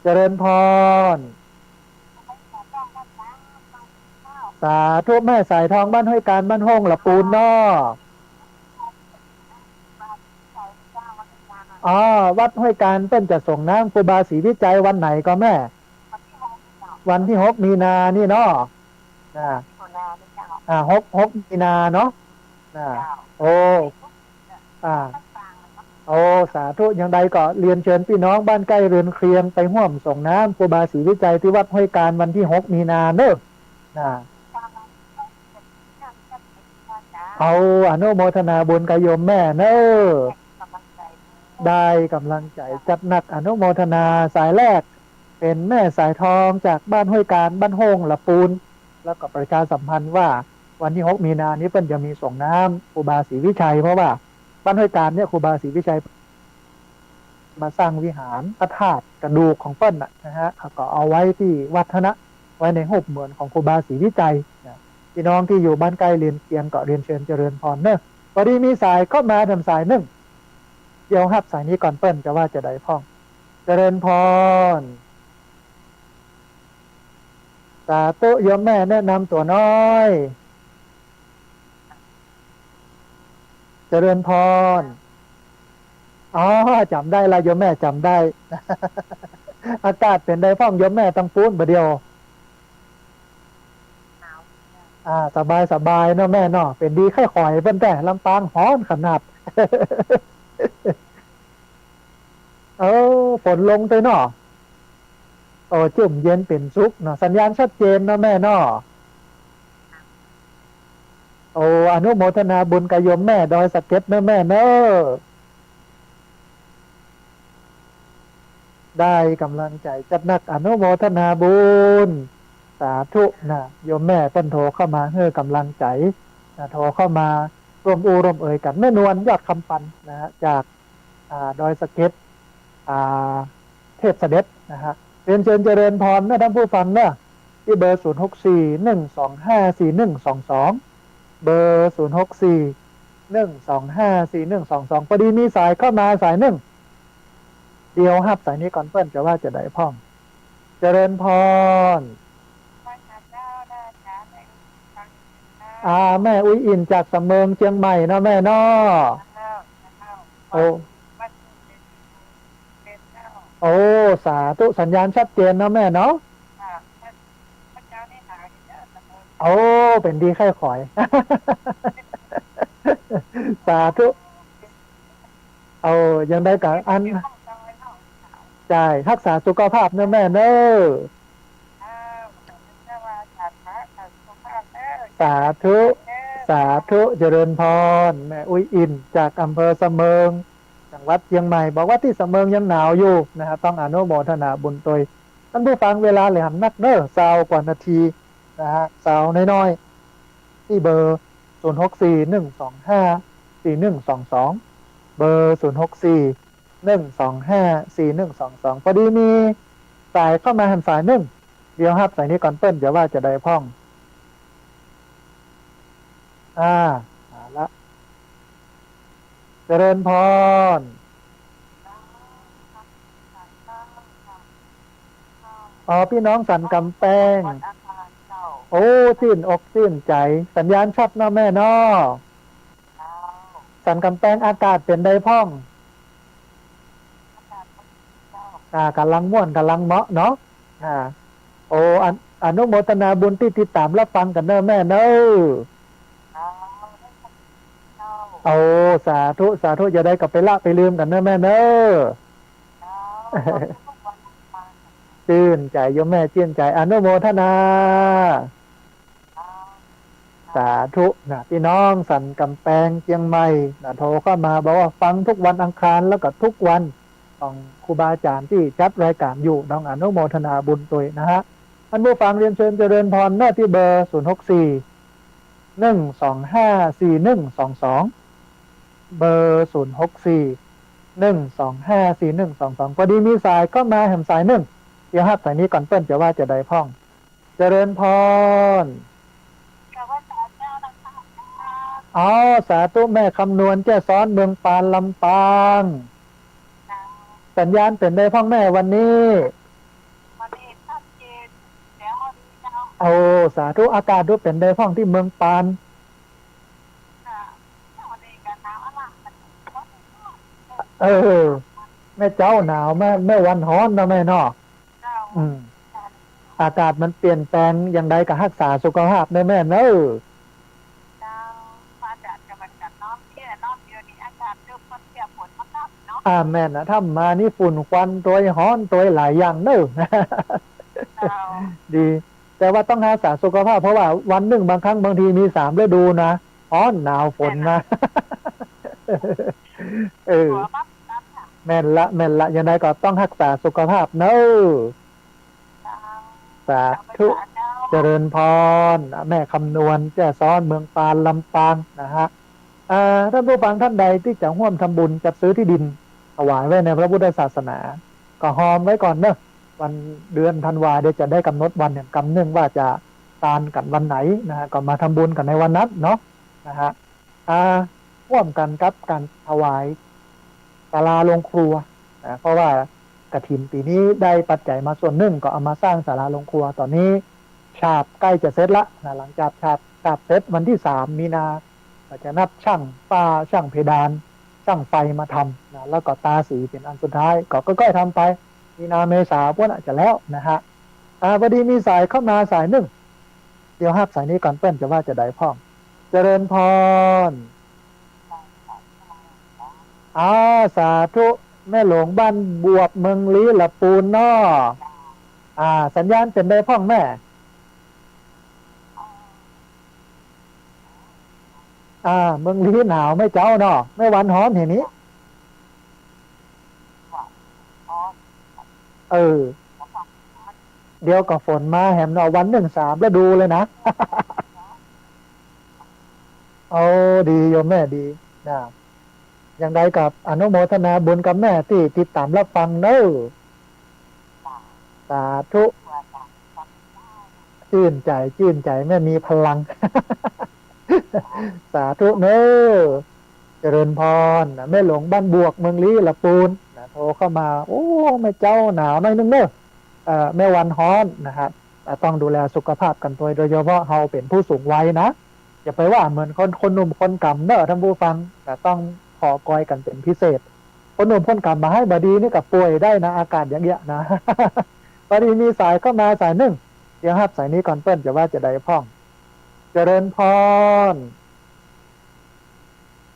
เจริญพรสาธุแม่สายทองบ้านห้วยการบ้านห้องละปูนนอวัดห้วยการเปิ้ลจะส่งน้ำครูบาศรีวิจัยวันไหนก็แม่วันที่6 มีนานี่เนาะ6 มีนาเนาะสาธุอย่างใดก็เรียนเชิญพี่น้องบ้านใกล้เรือนเคียงไปร่วมส่งน้ำครูบาศรีวิจัยที่วัดห้วยการวันที่6 มีนาเนอะอนุโมทนาบุญกับโยมแม่เนอะได้กำลังใจจัดหนักอนุโมทนาสายแรกเป็นแม่สายทองจากบ้านห้วยการบ้านห้องละปูนแล้วก็ประชาสัมพันธ์ว่าวันที่6 มีนานี้เปิ้ลจะมีส่งน้ำครูบาศรีวิชัยเพราะว่าบ้านห้วยการเนี่ยครูบาศรีวิชัยมาสร้างวิหารพระธาตุกระดูกของเปิ้ลนะฮะก็เอาไว้ที่วัดนะไว้ในหุบเหมือนของครูบาศรีวิจัยพี่น้องที่อยู่บ้านใกล้เรียนเคียงก็เรียนเชิญเจริญพรเนอะ พอดีมีสายก็มาทำสายหนึ่งเดี๋ยวฮับสายนี้ก่อนเปิ้นจะว่าจะได้พ่องเจริญพรสาธุโยมแม่แนะนำตัวน้อยเจริญพรอ๋อจำได้ละโยมแม่จำได้ อากาศเป็นได้พ่องโยมแม่ต้องปูนประเดียวสบายสบายเนาะแม่เนาะเป็นดีไข้ข่อยเพิ่นแต่ลำปางฮ้อนขนาด เอฝนลงตัวเนาะโอ้จุ่มเย็นเป็นสุกเนาะสัญญาณชัดเจนเนาะแม่เนาะโอ้อนุโมทนาบุญกับโยมแม่ดอยสะเก็ดเนาะแม่เนาะได้กำลังใจจัดนักอนุโมทนาบุญสาธุนะโยมแม่เพิ่นโทรเข้ามาเฮือกำลังใจนะโทรเข้ามาร่วมร่วมเอ่ยกันแม่นวลยอดคำปันนะฮะจากดอยสะเก็ดเทพเสด็จนะฮะเรียนเชิญเจริญพรนะท่านผู้ฟังเนอะที่เบอร์0641254122เบอร์0641254122พอดีมีสายเข้ามาสายหนึ่งเดียวฮับสายนี้ก่อนเปิ้นจะว่าจะได้พ่องเจริญพรแม่อุ้ยอินจากสำเมิงเชียงใหม่นะแม่น้อโอ้สาธุสัญญาณชัดเจนนะแม่เนาะโอ้เป็นดีไข้ข่อย สาธุยังได้กับอันจ่ายรักษาสุขภาพนะแม่เนอะสาธุสาธุเจริญพรแม่อุ้ยอินจากอำเภอสะเมิงจังหวัดเชียงใหม่บอกว่าที่สะเมิงยังหนาวอยู่นะครับต้องอนุโมทนาบุญตัวท่านผู้ฟังเวลาเหลือนักเนอะ20 กว่านาทีนะฮะน้อยๆที่เบอร์0641254122เบอร์0641254122พอดีมีสายเข้ามาหันสายหนึ่งเดี๋ยวฮับสายนี้ก่อนเปิ้ลจะว่าจะได้พ่องละเจริญพรพี่น้องสันกำแพงโอ้ชื่นอกชื่นใจสัญญาณชัดนะแม่น้อสันกำแพงอากาศเป็นได้พ่องกำลังม่วนกำลังเหมาะเนาะอนุโมทนาบุญที่ติดตามรับฟังกันเนอะแม่เนอะสาธุสาธุจะได้กลับไปละไปลืมกันเนอะแม่เนอะชื่นใจโยมแม่ชื่นใจอนุโมทนาสาธุนะพี่น้องสันกำแพงเชียงใหม่นะโทรเข้ามาบอกว่าฟังทุกวันอังคารแล้วก็ทุกวันของครูบาอาจารย์ที่จัดรายการอยู่น้องอนุโมทนาบุญตัวนะฮะท่านผู้ฟังเรียนเชิญเจริญพรหน้าที่เบอร์0641254122เบอร์0641254122พอดีมีสายก็มาแหมสายหนึ่งเดี๋ยวฮับสายนี้ก่อนเปิ้ลจะว่าจะได้พ่องเจริญพรสาธุแม่คำนวณแจ้ซ้อนเมืองปานลำปางสัญญาณเป็นได้พ่องแม่วันนี้ชัดเจนแล้วสาธุอากาศดูเป็นได้พ่องที่เมืองปานแม่เจ้าหนาวแม่วันฮ้อนนะแม่เนาะอากาศมันเปลี่ยนแปลงอย่างไรกับรักษาสุขภาพได้แม่เนอะแม่นะถ้ามานี่ฝุ่นควันตัวฮ้อนตัวหลายอย่างเนอะดีแต่ว่าต้องรักษาสุขภาพเพราะว่าวันหนึ่งบางครั้งบางทีมี3 ฤดูนะฮ้อนหนาวฝนนะแม่นละยังไงก็ต้องรักษาสุขภาพเนอะสาธุเจริญพรแม่คำนวณแจ้ซ้อนเมืองปานลำปางนะฮะท่านผู้ฟังท่านใดที่จะร่วมทำบุญจัดซื้อที่ดินถวายไว้ในพระพุทธศาสนาก็หอมไว้ก่อนเนอะวันเดือนธันวาเดี๋ยวจะได้กำหนดวันกำเนื่องว่าจะตานกันวันไหนนะฮะก็มาทำบุญกันในวันนั้นเนาะนะฮะง ร่วมกันกับการถวายศาลาโรงครัวเพราะว่ากฐินปีนี้ได้ปัจจัยมาส่วนหนึ่งก็เอามาสร้างศาลาโรงครัวตอนนี้ฉาบใกล้จะเสร็จละหลังจากฉาบเสร็จวันที่3 มีนาก็จะนัดช่างฝ้าช่างเพดานช่างไฟมาทำแล้วก็ตาสีเป็นอันสุดท้ายก็ค่อยๆทำไปมีนาเมษาพวกน่ะจะแล้วนะฮะพอดีมีสายเข้ามาสายหนึ่งเดี๋ยวฮับสายนี้ก่อนเปิ้นจะว่าจะได้พ่องเจริญพรสาธุแม่หลวงบ้านบวบเมืองลี้ละปูนนอสัญญาณเป็นได้พ่องแม่เมืองลี้หนาวไม่เจ้าเนาะไม่วันฮ้อนเห็นนี้เออเดี๋ยวก็ฝนมาแหมเนาะวัน1-3แล้วดูเลยนะ เอาดีโยมแม่ดีนะอย่างใดกับอนุโมทนาบุญกับแม่ที่ติดตามรับฟังเนอะสาธุชื่นใจแม่มีพลัง สาธุเนอะเจริญพรแม่หลวงบ้านบวกเมืองลี้ละปูนโทรเข้ามาโอ้แม่เจ้าหนาวหน่อยนึงเนอะแม่วันฮ้อนนะครับต้องดูแลสุขภาพกันโดยเฉพาะเราเป็นผู้สูงวัยนะอย่าไปว่าเหมือนคนหนุ่มคนกำเนอะท่านผู้ฟังแต่ต้องขอกอยกันเป็นพิเศษคนหนุ่มคนกำมาให้บดีนี่กับป่วยได้นะอากาศอย่างเงี้ยนะ บดีมีสายเข้ามาสายหนึ่งเดี๋ยวฮับสายนี้ก่อนเปิ้ลจะว่าจะได้พ่องเจริญพร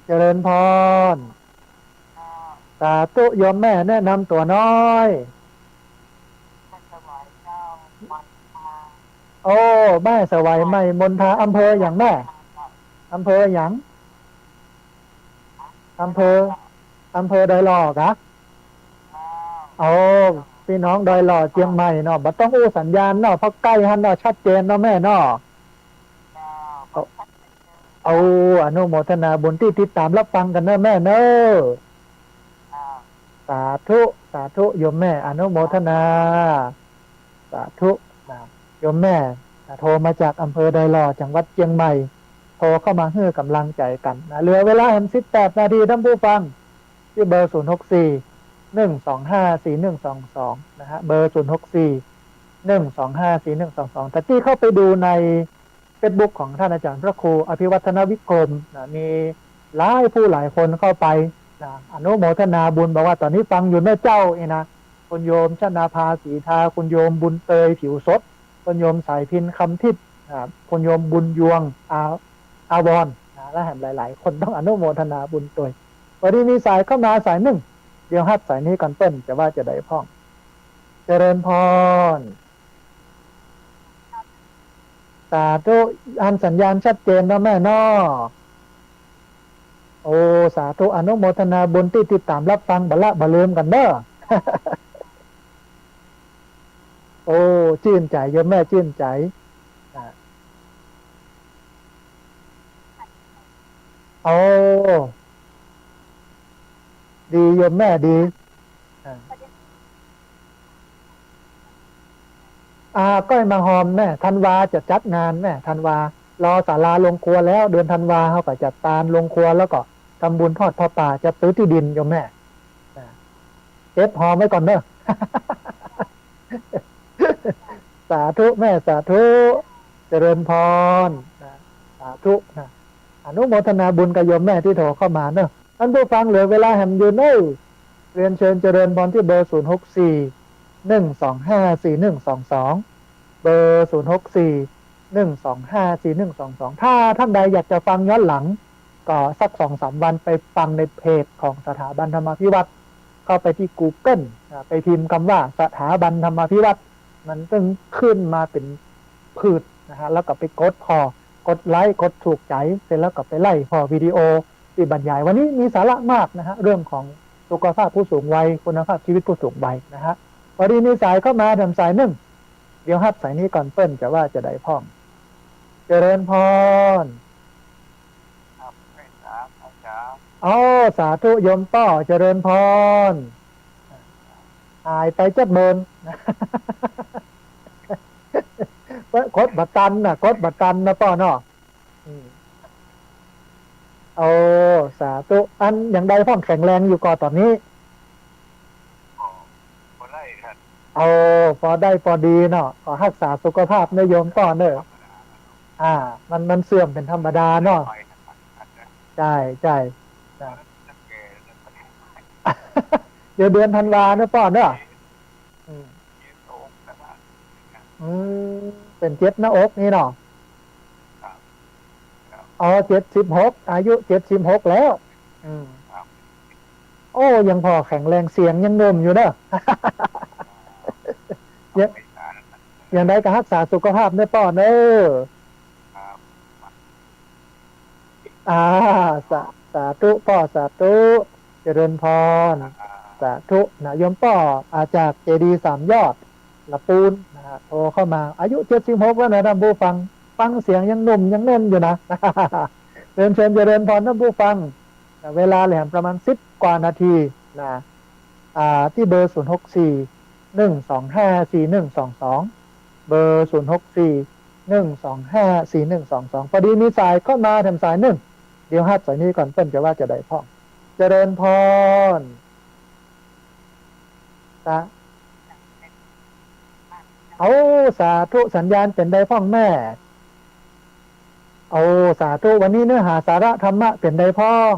เจริญพรสาธุโยมแม่แนะนำตัวน้อยโอ้แม่สวัยใหม่มนทาอำเภออย่างแม่อำเภออย่างอำเภอดอยหล่อกะโอ้พี่น้องดอยหล่อเชียงใหม่เนาะบัดต้องอู้สัญญาณเนาะเพราะใกล้ฮันเนาะชัดเจนเนาะแม่เนาะเอาอนุโมทนาบุญที่ติดตามรับฟังกันเนอะแม่เนอะสาธุโยมแม่อนุโมทนาสาธุโยมแม่โทรมาจากอำเภอดอยหล่อจังหวัดเชียงใหม่โทรเข้ามาให้กำลังใจกันเหลือเวลา18 นาทีท่านผู้ฟังที่เบอร์064-125-4122นะฮะเบอร์064-125-4122แต่ที่เข้าไปดูในเฟซบุ๊กของท่านอาจารย์พระครูอภิวัฒนวิกรมมีหลายคนเข้าไปอนุโมทนาบุญบอกว่าตอนนี้ฟังอยู่แม่เจ้าเองนะคุณโยมชนาภาสีทาคุณโยมบุญเตยผิวสดคุณโยมสายพินคำทิพย์คุณโยมบุญยวงอาวรและแห่งหลายๆคนต้องอนุโมทนาบุญตัววันนี้มีสายเข้ามาสายหนึ่งเดี๋ยวฮับสายนี้ก่อนเปิ้ลจะว่าจะได้พ่องเจริญพรสาธุอันสัญญาณชัดเจนนะแม่นอโอ้สาธุอนุโมทนาบุญที่ติดตามรับฟังบลืมกันเด้อ โอ้ชื่นใจโยมแม่ชื่นใจโอ้ดีโยมแม่ดีก้อยมาหอมแม่ธันวาจะจัดงานแม่ธันวารอศาลาลงครัวแล้วเดือนธันวาเขาก็จัดตาลลงครัวแล้วก็ทำบุญทอดผ้าป่าจะซื้อที่ดินโยมแม่เก็บหอมไว้ก่อนเนอะ สาธุแม่สาธุเจริญพรสาธุอนุโมทนาบุญกับโยมแม่ที่โทรเข้ามาเนอะท่านผู้ฟังเหลือเวลาแหมอยู่เนอะเรียนเชิญเจริญพรที่เบอร์064-125-4122เบอร์064-125-4122ถ้าท่านใดอยากจะฟังย้อนหลังก็สัก2-3 วันไปฟังในเพจของสถาบันธรรมาภิวัตรเข้าไปที่ Google ไปพิมพ์คำว่าสถาบันธรรมาภิวัตรมันจึงขึ้นมาเป็นพืชนะฮะแล้วก็ไปกดไลค์กดถูกใจเสร็จแล้วก็ไปไล่พอวิดีโอที่บรรยายวันนี้มีสาระมากนะฮะเรื่องของสุขภาพผู้สูงวัยคุณภาพชีวิตผู้สูงวัยนะฮะวันนี้มีสายเข้ามาทำสายหนึ่งเดี๋ยวฮับสายนี้ก่อนเปิ้ลจะว่าจะได้พ่องเจริญพรอ๋อสาธุโยมต้อเจริญพรหายไปจัดเบินกดบัตรตันนะกดบัตรตันนะป้อเนาะ โอ้สาธุอันอย่างใดพ่องแข็งแรงอยู่ก่อนตอนนี้พอได้ครับเอาพอได้พอดีเนาะขอรักษาสุขภาพนโยมก่อนเนอะมันเสื่อมเป็นธรรมดาเนาะใช่ใช่เดี๋ยวเดือนธันวาเนอะป้อนเนอะอืมอืมเป็นเจ็บหน้าอกนี่เนาะอ๋อ76อายุ76แล้ว อืมโอ้ยังพอแข็งแรงเสียงยังหนุ่มอยู่เนอะยังยังได้ก็รักษาสุขภาพได้ป้อนเนอะอ่าสาสาธุพ่อสาธุเจริญพรสาธุนะโยมป้ออาจากเจดีย์3 ยอดละปูนนะฮะโทรเข้ามาอายุ76แล้วนะท่านผู้ฟังเสียงยังหนุ่มยังแน่นอยู่นะเรียนเชิญเจริญพรท่านผู้ฟังเวลาแหลมประมาณ10 กว่านาทีนะที่เบอร์0641254122เบอร์0641254122พอดีมีสายเข้ามาแถมสายหนึ่งเดี๋ยวฮัดสายนี้ก่อนเพิ่นจะว่าจะได้พ่อเจริญพรสาเอาสาธุสัญญาณเป็นได้พ่องแม่เอาสาธุวันนี้เนื้อหาสาระธรรมะเป็นได้พ่อง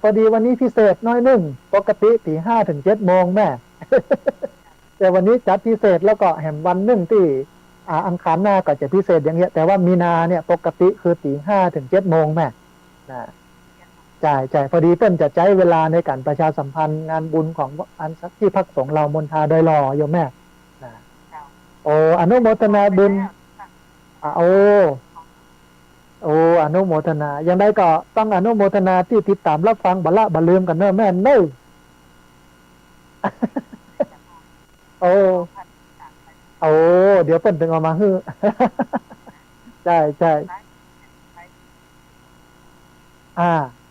พอดีวันนี้พิเศษน้อยหนึ่งปกติตี 5 ถึง 7 โมงแม่ แต่วันนี้จัดพิเศษแล้วก็แหมวันหนึ่งที่อังคารหน้าก็จะพิเศษอย่างเงี้ยแต่ว่ามีนาเนี่ยปกติคือตี 5 ถึง 7 โมงแม่นะจ่ายพอดีเพิ่นจะใช้เวลาในการประชาสัมพันธ์งานบุญของอันที่พักสงฆ์เรามณฑาโดยรอโยมแม่นะโอ้อนุโมทนาบุญโอ้อนุโมทนาอย่างไรก็ต้องอนุโมทนาที่ติดตามรับฟังบัลละบัลลืมกันเนอะแม่เนอะโอ้โอ้เดี๋ยวเพิ่นถึงเอามาฮื้อใช่ใช่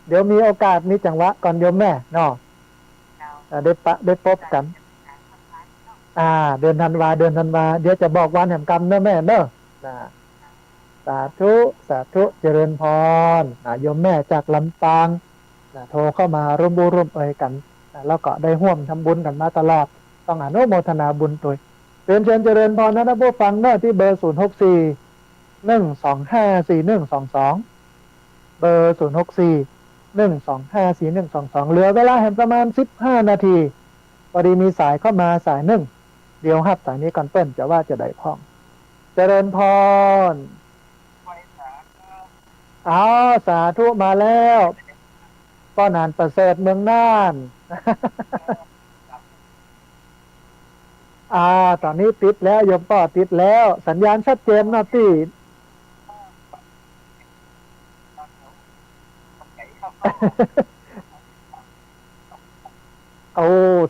เดี๋ยวมีโอกาสมีจังหวะก่อนโยมแม่เนาะได้พบกันเดือนธันวาเดี๋ยวจะบอกวันแห่งกรรมเนอะแม่เนอะสาธุสาธุเจริญพรโยมแม่จากลำปางโทรเข้ามาร่วมบุญร่วมเอ่ยกันแล้วก็ได้ร่วมทำบุญกันมาตลอดต้องอนุโมทนาบุญตัวเรียนเชิญเจริญพรนะท่านผู้ฟังเนอะที่เบอร์0641254122เบอร์0641254122เหลือเวลาแห่งประมาณ15 นาทีพอดีมีสายเข้ามาสายหนึ่งเดี๋ยวฮับสายนี้ก่อนเปิ้ลจะว่าจะได้พ้องเจริญพรสาธุมาแล้วก็นานประเสริฐเมืองน่านตอนนี้ติดแล้วโยมป้อติดแล้วสัญญาณชัดเจนนะที่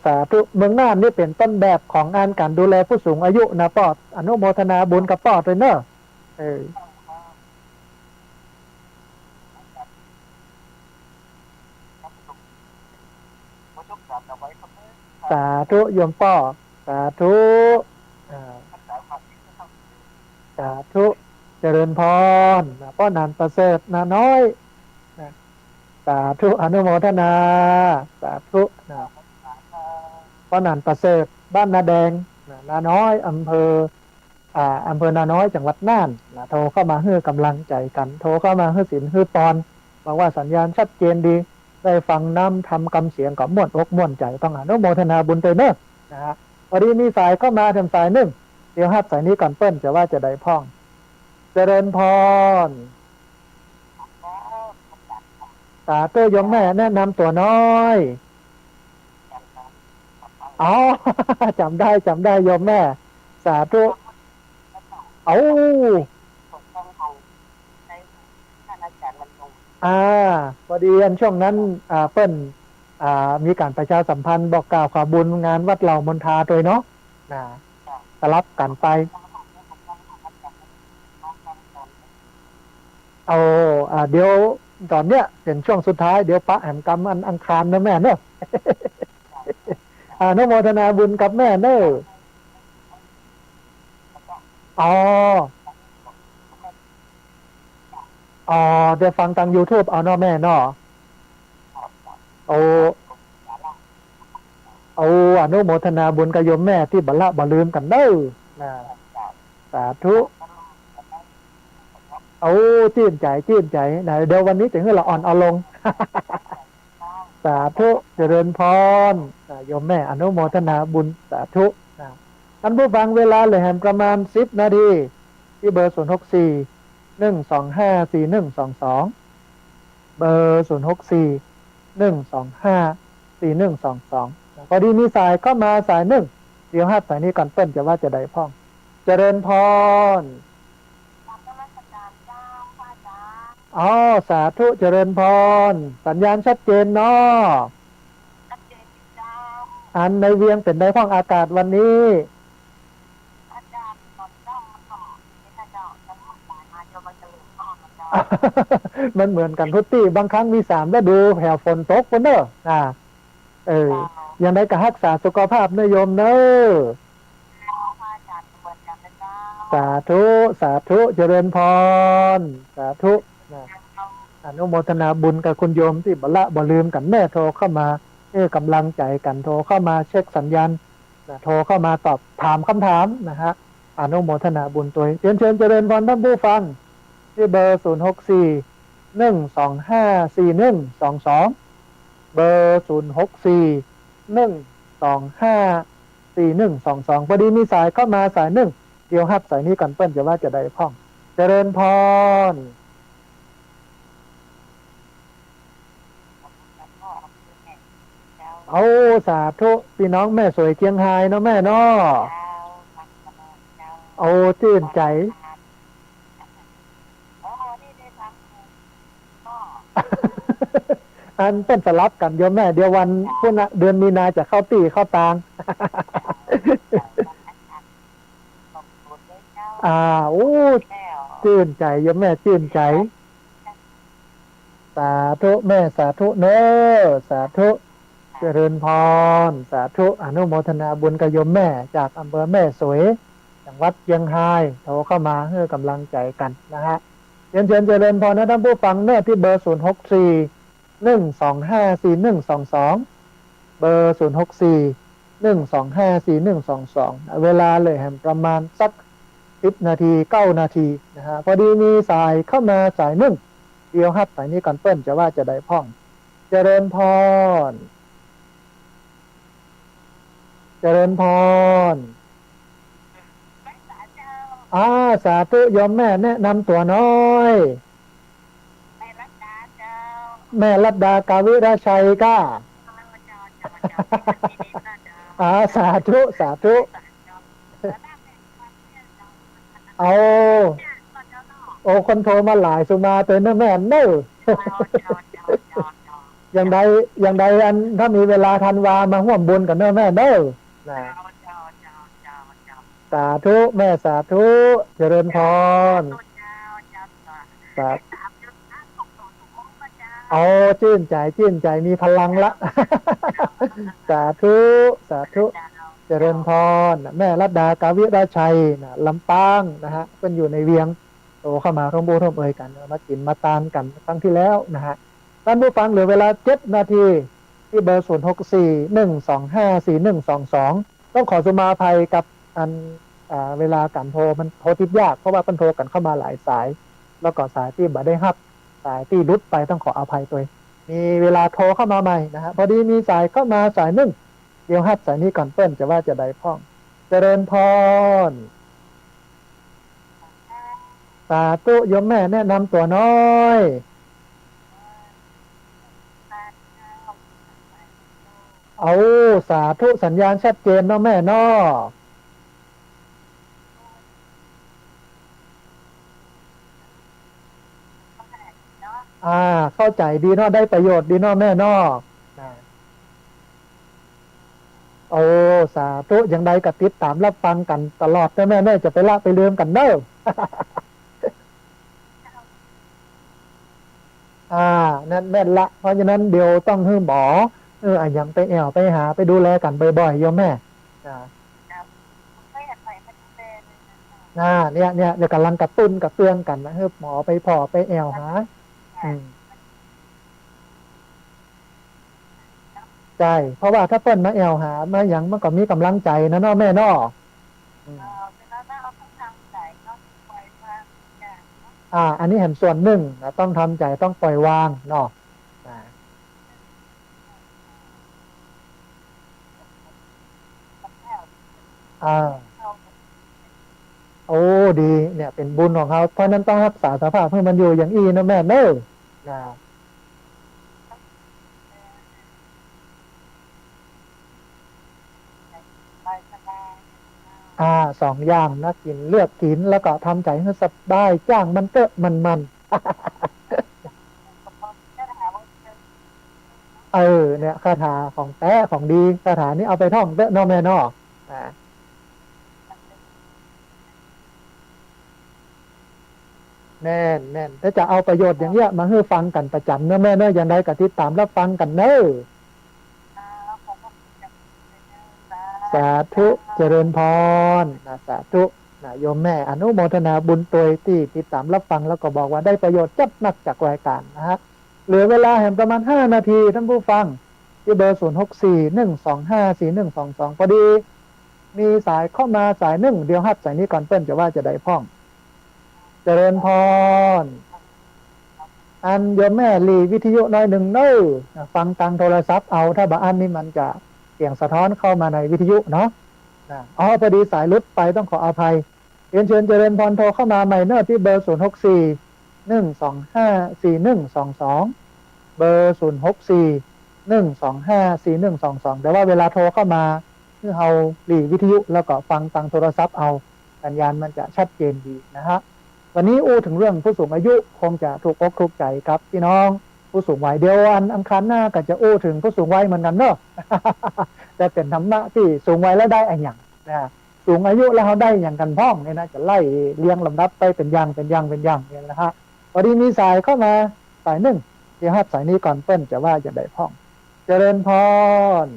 สาธุเมืองน่านนี่เป็นต้นแบบของงานการดูแลผู้สูงอายุนะป้ออนุโมทนาบุญกับป้อเลยเนอะสาธุโยมป้อสาธุสาธุเจริญพรป้อนานประเสริฐนาน้อยสาธุอนุโมทนาสาธุป้อนานประเสริฐบ้านนาแดงนาน้อยอำเภอนาน้อยจังหวัดน่านโทรเข้ามาให้กำลังใจกันโทรเข้ามาให้สินให้ปอนบอกว่าสัญญาณชัดเจนดีได้ฟังน้ำทำกำเสียงกับม่วนอกม่วนใจต้องอนุโมทนาบุญเตเนอร์นะฮะพอดีมีสายเข้ามาทำสายหนึ่งเดี๋ยวฮับสายนี้ก่อนเปิ้ลจะว่าจะได้พ้องเจริญพรสาธุโยมแม่แนะนำตัวน้อยจำได้โยมแม่สาธุพอดีอันช่วงนั้นเปิ้ลมีการประชาสัมพันธ์บอกกล่าวข่าวบุญงานวัดเหล่ามณฑาโดยเนาะสลับกันไปเดี๋ยวตอนเนี้ยเป็นช่วงสุดท้ายเดี๋ยวปะแห่งกรรมอังคารนะแม่เนอะอนุโมทนาบุญกับแม่เนอะ อ๋ออ๋อเดี๋ยวฟังทาง YouTube เอาเนาะแม่เนาะเอาเอาอนุโมทนาบุญกับโยมแม่ที่บัลละบ่ลืมกันเด้อนะสาธุเอาชื่นใจชื่นใจนะเดี๋ยววันนี้จะให้เราอ่อนเอาลง สาธุเจริญพรโยมแม่อนุโมทนาบุญสาธุนะท่านผู้ฟังเวลาเหลือแหมประมาณ10 นาทีที่เบอร์0641254122เบอร์0641254122พอดีมีสายเข้ามาสายหนึ่งเดี๋ยวห้าสายนี้ก่อนเปิ้นจะว่าจะได้พ้องเจริญพรอ๋อสาธุเจริญพรสัญญาณชัดเจนเนาะอันในเวียงเป็นได้พ้องอากาศวันนี้มันเหมือนกันทุกที่บางครั้งมี3 ฤดูแผ่วฝนตกคนเนอะยังได้กระรักษาสุขภาพเนยโยมเนอะสาธุสาธุเจริญพรสาธุนะอนุโมทนาบุญกับคุณโยมที่บ่ลืมกันแม่โทรเข้ามากำลังใจกันโทรเข้ามาเช็คสัญญาณโทรเข้ามาตอบถามคำถามนะฮะอนุโมทนาบุญตัวเชิญเจริญพรท่านผู้ฟังที่เบอร์0641254122เบอร์0641254122พอดีมีสายเข้ามาสายหนึ่งเดี๋ยวฮับสายนี้ก่อนเปิ้นจะว่าจะได้พ้องเจริญพรเอาสาธุพี่น้องแม่สวยเชียงไฮ้เนาะแม่เนาะเอาชื่นใจอันเป็นสลับกันโยมแม่เดี๋ยววันพุ่นเดือนมีนาจะเข้าตีเข้าตางโอ้ชื่นใจโยมแม่ชื่นใจสาธุแม่สาธุเนอสาธุเจริญพรสาธุอนุโมทนาบุญกับโยมแม่จากอำเภอแม่สวยจังหวัดเชียงรายโทรเข้ามาให้กำลังใจกันนะฮะเชิญเจริญพรนะท่านผู้ฟังเนอที่เบอร์0641254122เบอร์0641254122เวลาเลยแหมประมาณสัก10 นาที9 นาทีนะฮะพอดีมีสายเข้ามาสายหนึ่งเดียวฮับสายนี้ก่อนเปิ้นจะว่าจะได้พ้องเจริญพรเจริญพรสาธุยอมแม่แนะนำตัวน้อยแม่รัตดากาวิราชัยก้าสาธุสาธุเอาโอ้คนโทรมาหลายสุมาเป็นแม่เน้ออย่างใดอันถ้ามีเวลาทันวามาห่วมบุญกันเน้อแม่เน้อสาธุแม่สาธุเจริญพรสาธุชื่นใจมีพลังละสาธุสาธุเจริญพรแม่รัตดากาวิราชัยลำปางนะฮะเป็นอยู่ในเวียงโตเข้ามาร่วมบุญร่วมเอ่ยกันมากินมาตานกันครั้งที่แล้วนะฮะท่านผู้ฟังเหลือเวลา7 นาทีที่เบอร์0641254122ต้องขอสุมาภัยกับอันเวลาการโทรมันโทรติดยากเพราะว่ามันโทรกันเข้ามาหลายสายแล้วก็สายที่บ่ได้รับสายที่รุดไปต้องขออภัยตัวมีเวลาโทรเข้ามาใหม่นะฮะพอดีมีสายเข้ามาสายหนึ่งเดี๋ยวฮับสายนี้ก่อนเปิ้นจะว่าจะได้พ้องเจริญพรสาธุโยมแม่แนะนำตัวน้อยเอาสาธุสัญญาณชัดเจนเนาะแม่เนาะเข้าใจดีเนาะได้ประโยชน์ดีเนาะแม่เนาะโอ้สาธุยังใดก็ติดตามรับฟังกันตลอดแม่จะไปละไปลืมกันเด้อนั่นแม่นละเพราะฉะนั้นเดี๋ยวต้องให้หมออย่างไปแอวไปหาไปดูแลกันบ่อยๆโยมแม่ เนี่ยเดี๋ยวกำลังกระตุ้นกระเตื้องกันนะเฮ้ยหมอไปพอไปแอวหาอืมใช่เพราะว่าถ้าเปิ้นมาแอวหามาอย่างมันก็มีกำลังใจนะเนาะแม่เนาะอืมอันนี้เห็นส่วนหนึ่งนะต้องทำใจต้องปล่อยวางเนาะอ่าอ่าโอ้ดีเนี่ยเป็นบุญของเขาเพราะนั้นต้องรักษาสภาพให้มันอยู่อย่างอีนะแม่เนอะนะสองอย่างนะกินเลือกกินแล้วก็ทำใจให้สบายจ้างมันเตอะมันเออเนี่ยคาถาของแท้ของดีคาถานี้เอาไปท่องเตอะเนอแม่เนออ่าแม่นถ้าจะเอาประโยชน์อย่างเงี้ยมาให้ฟังกันประจำเนอะแม่เนอะอย่างไรก็ติดตามรับฟังกันเนอะสาธุเจริญพรนะสาธุนะโยมแม่อนุโมทนาบุญตัวยที่ติดตามรับฟังแล้วก็บอกว่าได้ประโยชน์จัดหนักจากรายการนะฮะเหลือเวลาแห่งประมาณ5 นาทีท่านผู้ฟังที่เบอร์0641254122พอดีมีสายเข้ามาสายหนึ่งเดียวฮับสายนี้ก่อนเปิ้นจะว่าจะได้พ่องเจริญพรอันโยมแม่ลีวิทยุน้อยหนึ่งเน้อฟังทางโทรศัพท์เอาถ้าบางอันนี่มันจะเสียงสะท้อนเข้ามาในวิทยุเนาะพอดีสายลุดไปต้องขออภัยเรียนเชิญเจริญพรโทรเข้ามาใหม่เนอะที่เบอร์0641254122เบอร์0641254122แต่ว่าเวลาโทรเข้ามาคือเอาหลีวิทยุแล้วก็ฟังทางโทรศัพท์เอาสัญญาณมันจะชัดเจนดีนะฮะวันนี้อู้ถึงเรื่องผู้สูงอายุคงจะถูกอกถูกใจครับพี่น้องผู้สูงวัยเดียววันอังคารหน้าก็จะอู้ถึงผู้สูงวัยเหมือนกันเนอะแต่เป็นธรรมะที่สูงวัยแล้วได้อะไรอย่างนะสูงอายุแล้วเขาได้อย่างกันพ้องเนี่ยนะจะไล่เรียงลำดับไปเป็นอย่างเนี่ยนะฮะพอดีมีสายเข้ามาสายหนึ่งเดี๋ยวครับสายนี้ก่อนเปิ้นจะว่าจะได้พ้องเจริญพร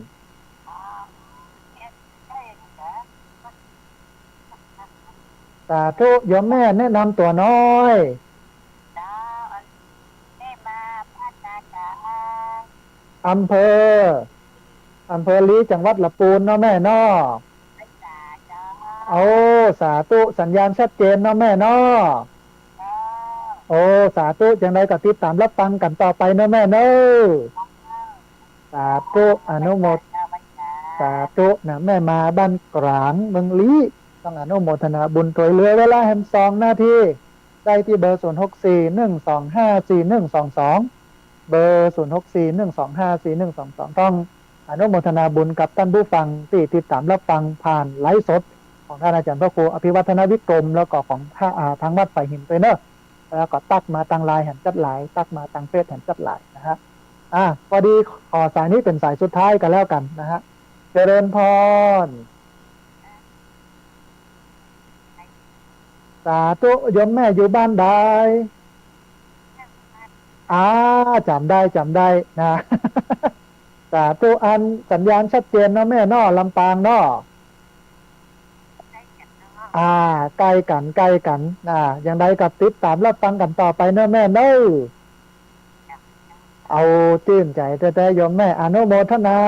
สาธุโยมแม่แนะนำตัวน้อยอำเภอลีจังหวัดละปูนเนาะแม่เนาะโอ้สาธุสัญญาณชัดเจนเนาะแม่เนาะโอ้สาธุจังไดก็ติดตามรับฟังกันต่อไปเนาะแม่เนาะสาธุอนุโมทสาธุนะแม่มาบ้านกลางเมืองลี้ต้องอนุโมทนาบุญถวยเหลือเวลาแห่ง2 นาทีได้ที่เบอร์0641254122เบอร์0641254122ต้องอนุโมทนาบุญกับท่านผู้ฟังที่ติดตามรับฟังผ่านไลฟ์สดของท่านอาจารย์พระครูอภิวัฒนวิกรมแล้วก็ของทางวัดไผ่หินไปเนอะแล้วก็ตักมาตังไลน์แห่งจัดหลายตักมาตังเฟซแห่งจัดหลายนะฮะพอดีขอสายนี้เป็นสายสุดท้ายกันแล้วกันนะฮะเจริญพรสาธุโยมแม่อยู่บ้านใดจำได้นะสาธุอันสัญญาณชัดเจนเนาะแม่เนาะลำปางเนาะใกล้กันอย่างใดกับติดตามรับฟังกันต่อไปเนาะแม่เนาะเอาตื้นใจแต่โยมแม่อนุโมทนา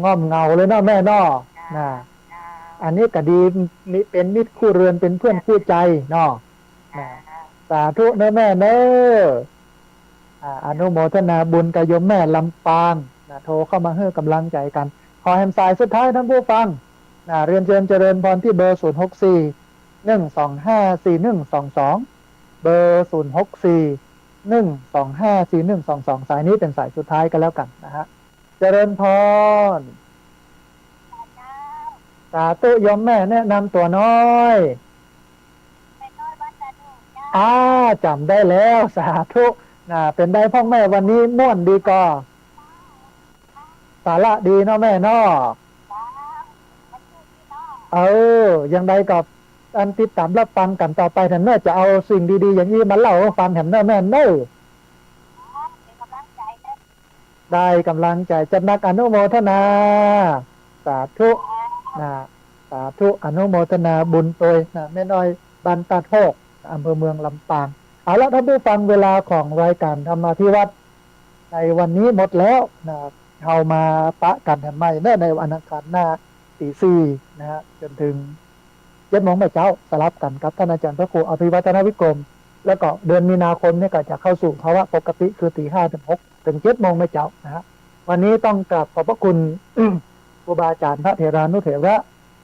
ง่อมเงาเลยเนาะแม่เนาะนะอันนี้ก็ดีมีเป็นมิตรคู่เรือนเป็นเพื่อนคู่ใจเนาะนะสาธุเนาะแม่เนาะอนุโมทนาบุญกับโยมแม่ลำปางนะโทรเข้ามาให้กำลังใจกันขอแฮมสายสุดท้ายท่านผู้ฟังเรียนเชิญเจริญพรที่เบอร์0641254122เบอร์0641254122สายนี้เป็นสายสุดท้ายกันแล้วกันนะฮะเจริญพรสาธุโยมแม่แนะนำตัวน้อยจำได้แล้วสาธุเป็นได้พ่อแม่วันนี้ม่วนดีก็สาระดีเนาะแม่เนาะยังไดกับอันติดตามรับฟังกันต่อไปท่านแม่จะเอาสิ่งดีๆอย่างนี้มาเล่าให้ฟังแถมแม่เนาะ ได้กำลังใจจัดนักอนุโมทนาสาธุนะสาธุอนุโมทนาบุญตัวนะแม่น้อยบันตาโทกอำเภอเมืองลำปางเอาละท่านผู้ฟังเวลาของรายการธรรมาภิวัตรในวันนี้หมดแล้วนะเอามาปะกันทำไมเนื่อในวันอังคารหน้าตี 4นะฮะจนถึง7 โมงเช้าสลับกันกับท่านอาจารย์พระครูอภิวัฒนวิกรมแล้วก็เดือนมีนาคมเนี่ยก็จะเข้าสู่ภาวะปกติคือตี 5 ถึง 6 ถึง 7 โมงเช้านะฮะวันนี้ต้องกราบขอบพระคุณ ครูบาอาจารย์พระเถรานุเถระ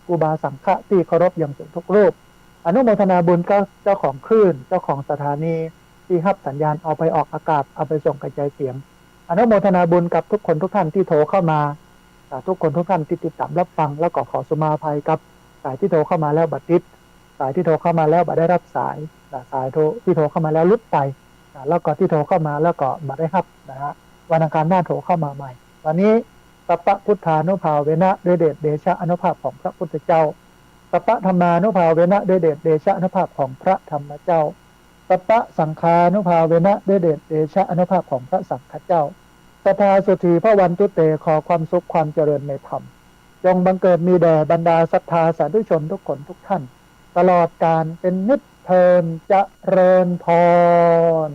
ครูบาสังฆะที่เคารพอย่างสูงทุกรูปอนุโมทนาบุญก็เจ้าของคลื่นเจ้าของสถานีที่รับสัญญาณเอาไปออกอากาศเอาไปส่งกระจายเสียงอนุโมทนาบุญกับทุกคนทุกท่านที่โทรเข้ามาทุกคนทุกท่านที่ติดตามรับฟังแล้วก็ขอสุมาภัยกับสายที่โทรเข้ามาแล้วบัดติดสายที่โทรเข้ามาแล้วบัดได้รับสายสายที่โทรเข้ามาแล้วลุดไปแล้วก็ที่โทรเข้ามาแล้วก็บัดได้รับนะฮะวันอังคารหน้าโทรเข้ามาใหม่วันนี้สัพพพุทธานุภาเวนะด้วยเดชเดชะอนุภาพของพระพุทธเจ้าสัพพธรรมานุภาเวนะด้วยเดชเดชะอนุภาพของพระธรรมเจ้าสัพพสังฆานุภาเวนะด้วยเดชเดชะอนุภาพของพระสังฆเจ้าสัทธาสุธีพระวันตุเตขอความสุขความเจริญในธรรมจงบังเกิดมีแด่บรรดาศรัทธาสาธุชนทุกคนทุกท่านตลอดกาลเป็นนิจเทินเจริญพร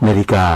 นาฬิกา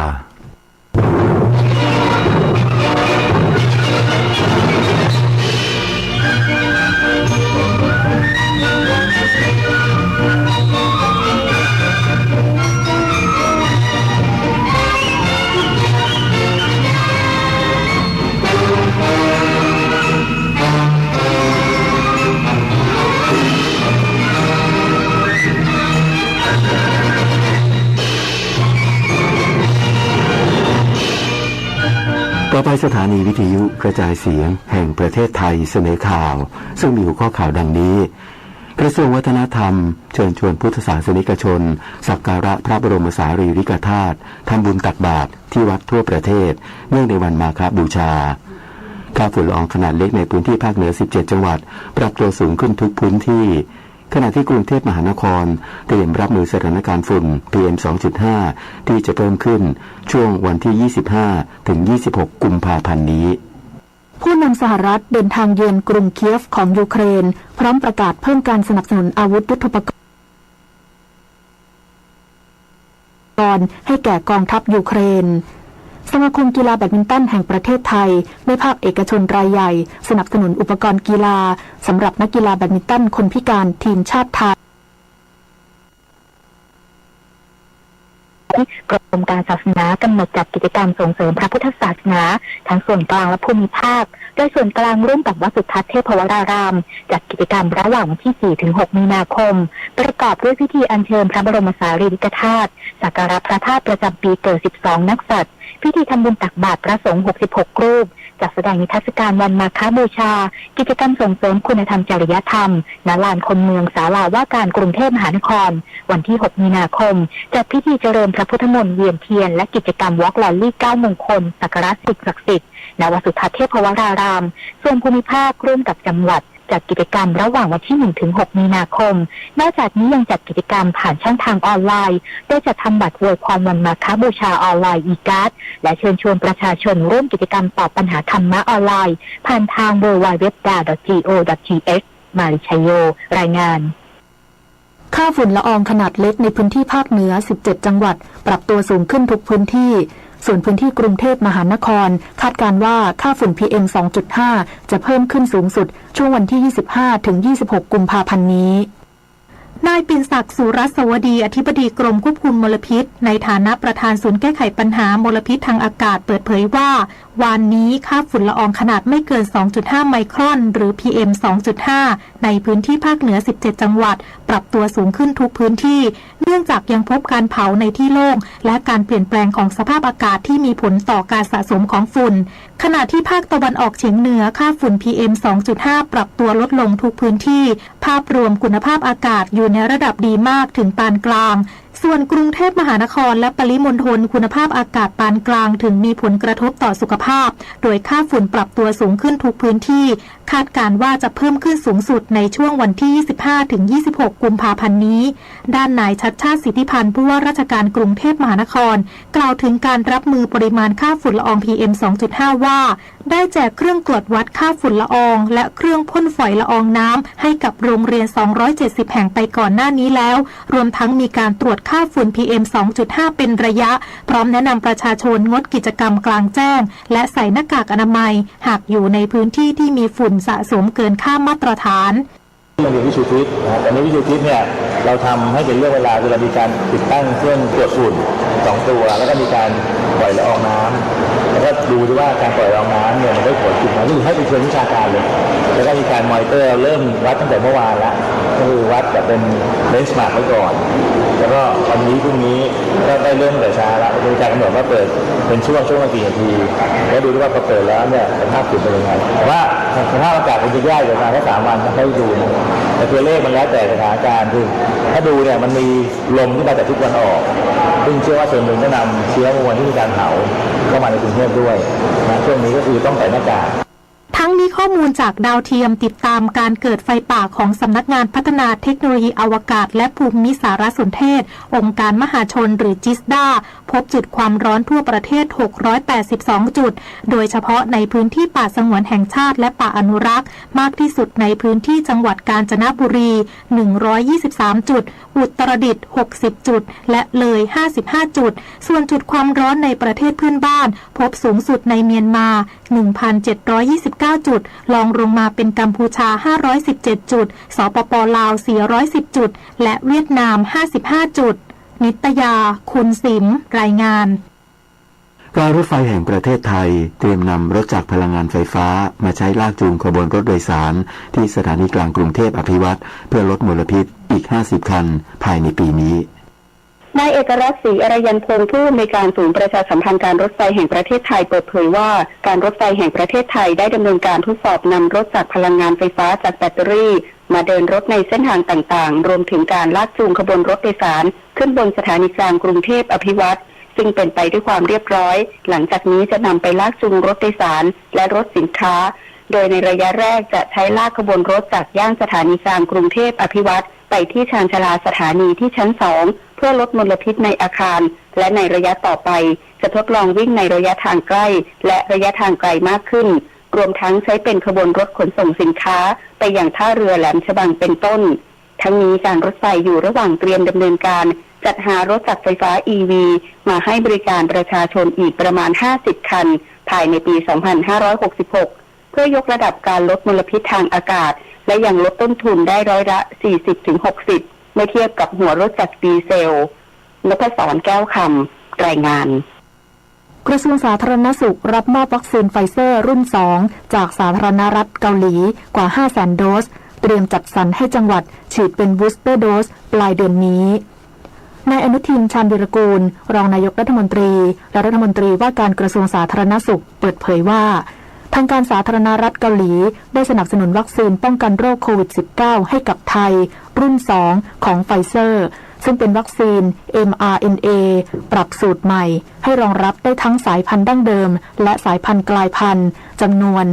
ต่อไปสถานีวิทยุกระจายเสียงแห่งประเทศไทยเสนอข่าวซึ่งมีหัวข้อข่าวดังนี้กระทรวงวัฒนธรรมเชิญชวนพุทธศาสนิกชนสักการะพระบรมสารีริกธาตุทำบุญตักบาตรที่วัดทั่วประเทศเนื่องในวันมาฆบูชาค่าฝุ่นละอองขนาดเล็กในพื้นที่ภาคเหนือ17จังหวัดปรับตัวสูงขึ้นทุกพื้นที่ขณะที่กรุงเทพมหานครเตรียมรับมือสถานการณ์ฝุ่น PM 2.5 ที่จะเพิ่มขึ้นช่วงวันที่25ถึง26กุมภาพันธ์นี้ผู้นำสหรัฐเดินทางเยือนกรุงเคียฟของยูเครนพร้อมประกาศเพิ่มการสนับสนุนอาวุธยุทโธปกรณ์ให้แก่กองทัพยูเครน สมาคมกีฬาแบดมินตันแห่งประเทศไทยได้ภาคเอกชนรายใหญ่สนับสนุนอุปกรณ์กีฬาสำหรับนักกีฬาแบดมินตันคนพิการทีมชาติไทยกรมการศาสนากำหนดจัดกิจกรรมส่งเสริมพระพุทธศาสนาทั้งส่วนกลางและภูมิภาคโดยส่วนกลางร่วมกับวัดสุทัศน์เทพวรารามจัดกิจกรรมระหว่างวันที่ 4-6 มีนาคมประกอบด้วยพิธีอัญเชิญพระบรมสารีริกธาตุสักการะพระธาตุประจำปีเกิด 12 นักษัตริย์พิธีทำบุญตักบาตรพระสงฆ์ 66 รูปจัดแสดงนิทรรศการวันมาฆบูชากิจกรรมส่งเสริมคุณธรรมจริยธรรมณลานคนเมืองศาลาว่าการกรุงเทพมหานครวันที่ 6 มีนาคมจัดพิธีเจริญพระพุทธมนต์เวียนเทียนและกิจกรรมวอล์กแรลลี่9 มงคลสักการะสิ่งศักดิ์สิทธิ์ณวัดสุทัศน์เทพวรารามส่วนภูมิภาคร่วมกับจังหวัดจัดกิจกรรมระหว่างวันที่ 1-6 มีนาคมนอกจากนี้ยังจัดกิจกรรมผ่านช่องทางออนไลน์โดยจัดทำบัตรอวยพรวันมาฆบูชาออนไลน์e-card และเชิญชวนประชาชนร่วมกิจกรรมตอบปัญหาธรรมะออนไลน์ผ่านทาง www.go.th มาริชัยโยรายงานค่าฝุ่นละอองขนาดเล็กในพื้นที่ภาคเหนือ 17 จังหวัดปรับตัวสูงขึ้นทุกพื้นที่ส่วนพื้นที่กรุงเทพมหานครคาดการว่าค่าฝุ่น PM 2.5 จะเพิ่มขึ้นสูงสุดช่วงวันที่ 25-26 กุมภาพันธ์นี้นายปิ่นศักดิ์สุรสวดีอธิบดีกรมควบคุมมลพิษในฐานะประธานศูนย์แก้ไขปัญหามลพิษทางอากาศเปิดเผยว่าวันนี้ค่าฝุ่นละอองขนาดไม่เกิน 2.5 ไมครอนหรือ PM 2.5 ในพื้นที่ภาคเหนือ 17 จังหวัดปรับตัวสูงขึ้นทุกพื้นที่เนื่องจากยังพบการเผาในที่โล่งและการเปลี่ยนแปลงของสภาพอากาศที่มีผลต่อการสะสมของฝุ่นขณะที่ภาคตะวันออกเฉียงเหนือค่าฝุ่น PM 2.5 ปรับตัวลดลงทุกพื้นที่ภาพรวมคุณภาพอากาศอยู่ในระดับดีมากถึงปานกลางส่วนกรุงเทพมหานครและปริมณฑลคุณภาพอากาศปานกลางถึงมีผลกระทบต่อสุขภาพโดยค่าฝุ่นปรับตัวสูงขึ้นทุกพื้นที่คาดการว่าจะเพิ่มขึ้นสูงสุดในช่วงวันที่ 25-26 กุมภาพันธ์นี้ด้านนายชัชชาติสิทธิพันธ์ผู้ว่าราชการกรุงเทพมหานครกล่าวถึงการรับมือปริมาณค่าฝุ่นละออง PM 2.5 ว่าได้แจกเครื่องตรวจวัดค่าฝุ่นละอองและเครื่องพ่นฝอยละอองน้ำให้กับโรงเรียน 270 แห่งไปก่อนหน้านี้แล้วรวมทั้งมีการตรวจค่าฝุ่น PM 2.5 เป็นระยะพร้อมแนะนำประชาชนงดกิจกรรมกลางแจ้งและใส่หน้ากากอนามัยหากอยู่ในพื้นที่ที่มีฝุ่นสะสมเกินค่ามาตรฐานมันมีวิชูทิศแต่ในวิชูทิศเนี่ยเราทำให้เป็นเรื่องเวลาคือเรามีการติดตั้งเครื่องตรวจฝุ่น2 ตัวแล้วก็มีการปล่อยละอองน้ำแล้วก็ดูด้วยว่าการปล่อยละอองน้ำเนี่ยมันได้ผลจริงไหมนี่ให้เป็นเชิงวิชาการเลยแล้วก็มีการมอนิเตอร์เริ่มวัดตั้งแต่เมื่อวานแล้วก็คือวัดแบบเป็นเบนช์มาร์กไว้ก่อนแล้วก็วันนี้พรุ่งนี้ก็ได้เริ่มแต่เช้าแล้วโดยการกำหนดว่าเปิดเป็นช่วงละกี่นาทีแล้วดูด้วยว่าพอเปิดแล้วเนี่ยสภาพฝุ่นเป็นยังไงแต่ว่าสภาพอากาศมันจะแย่อยู่ประมาณแค่3 วันให้ดูแต่ตัวเลขมันแล้วแต่สถานการณ์คือถ้าดูเนี่ยมันมีลมที่มาจากทิศตะวันออกซึ่งเชื่อว่าส่วนหนึ่งจะนำเชื้อมวลที่มีการเผาเข้ามาในกรุงเทพด้วยนะช่วงนี้ก็คือต้องใส่หน้ากากทั้งนี้ข้อมูลจากดาวเทียมติดตามการเกิดไฟป่าของสำนักงานพัฒนาเทคโนโลยีอวกาศและภูมิสารสนเทศองค์การมหาชนหรือจิสดาพบจุดความร้อนทั่วประเทศ682จุดโดยเฉพาะในพื้นที่ป่าสงวนแห่งชาติและป่าอนุรักษ์มากที่สุดในพื้นที่จังหวัดกาญจนบุรี123จุดอุตรดิตถ์60จุดและเลย55จุดส่วนจุดความร้อนในประเทศเพื่อนบ้านพบสูงสุดในเมียนมา 1,729 จุดรองลงมาเป็นกัมพูชา517จุดสปป.ลาว410จุดและเวียดนาม55จุดนิตยาคุณสิมรายงานการรถไฟแห่งประเทศไทยเตรียมนำรถจักรพลังงานไฟฟ้ามาใช้ลากจูงขบวนรถโดยสารที่สถานีกลางกรุงเทพอภิวัตรเพื่อลดมลพิษอีก50คันภายในปีนี้นายเอกรัตน์ศรีอรยันพงศ์ผู้อำนวยการศูนย์ประชาสัมพันธ์การรถไฟแห่งประเทศไทยเปิดเผยว่าการรถไฟแห่งประเทศไทยได้ดำเนินการทดสอบนำรถจักรพลังงานไฟฟ้าจากแบตเตอรี่มาเดินรถในเส้นทางต่างๆรวมถึงการลากจูงขบวนรถโดยสารขึ้นบนสถานีกลางกรุงเทพอภิวัตรซึ่งเป็นไปด้วยความเรียบร้อยหลังจากนี้จะนำไปลากจูงรถโดยสารและรถสินค้าโดยในระยะแรกจะใช้ลากขบวนรถจากย่านสถานีกลางกรุงเทพอภิวัตรไปที่ชานชาลาสถานีที่ชั้น2เพื่อลดมลพิษในอาคารและในระยะต่อไปจะทดลองวิ่งในระยะทางใกล้และระยะทางไกลมากขึ้นรวมทั้งใช้เป็นขบวนรถขนส่งสินค้าไปยังท่าเรือแหลมฉบังเป็นต้นทั้งนี้การรถไฟอยู่ระหว่างเตรียมดำเนินการ จัดหารถจักรไฟฟ้า EV มาให้บริการประชาชนอีกประมาณ50คันภายในปี 2566 เพื่อยกระดับการลดมลพิษทางอากาศและยังลดต้นทุนได้ร้อยละ 40-60 เมื่อเทียบกับหัวรถจักรดีเซลนพศรแก้วคำรายงานกระทรวงสาธารณสุขรับมอบวัคซีนไฟเซอร์รุ่น 2 จากสาธารณรัฐเกาหลีกว่า 500,000 โดสเตรียมจัดสรรให้จังหวัดฉีดเป็นบูสเตอร์โดสปลายเดือนนี้นายอนุทิน ชาญวีรกูลรองนายกรัฐมนตรีและรัฐมนตรีว่าการกระทรวงสาธารณสุขเปิดเผยว่าทางการสาธารณรัฐเกาหลีได้สนับสนุนวัคซีนป้องกันโรคโควิด -19 ให้กับไทยรุ่น 2 ของไฟเซอร์ซึ่งเป็นวัคซีน mRNA ปรับสูตรใหม่ให้รองรับได้ทั้งสายพันธุ์ดั้งเดิมและสายพันธุ์กลายพันธุ์จำนวน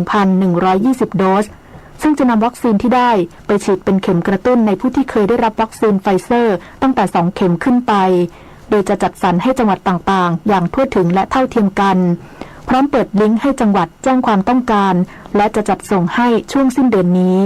51,120 โดสซึ่งจะนำวัคซีนที่ได้ไปฉีดเป็นเข็มกระตุ้นในผู้ที่เคยได้รับวัคซีนไฟเซอร์ตั้งแต่2เข็มขึ้นไปโดยจะจัดสรรให้จังหวัดต่างๆอย่างทั่วถึงและเท่าเทียมกันพร้อมเปิดลิงก์ให้จังหวัดแจ้งความต้องการและจะจัดส่งให้ช่วงสิ้นเดือนนี้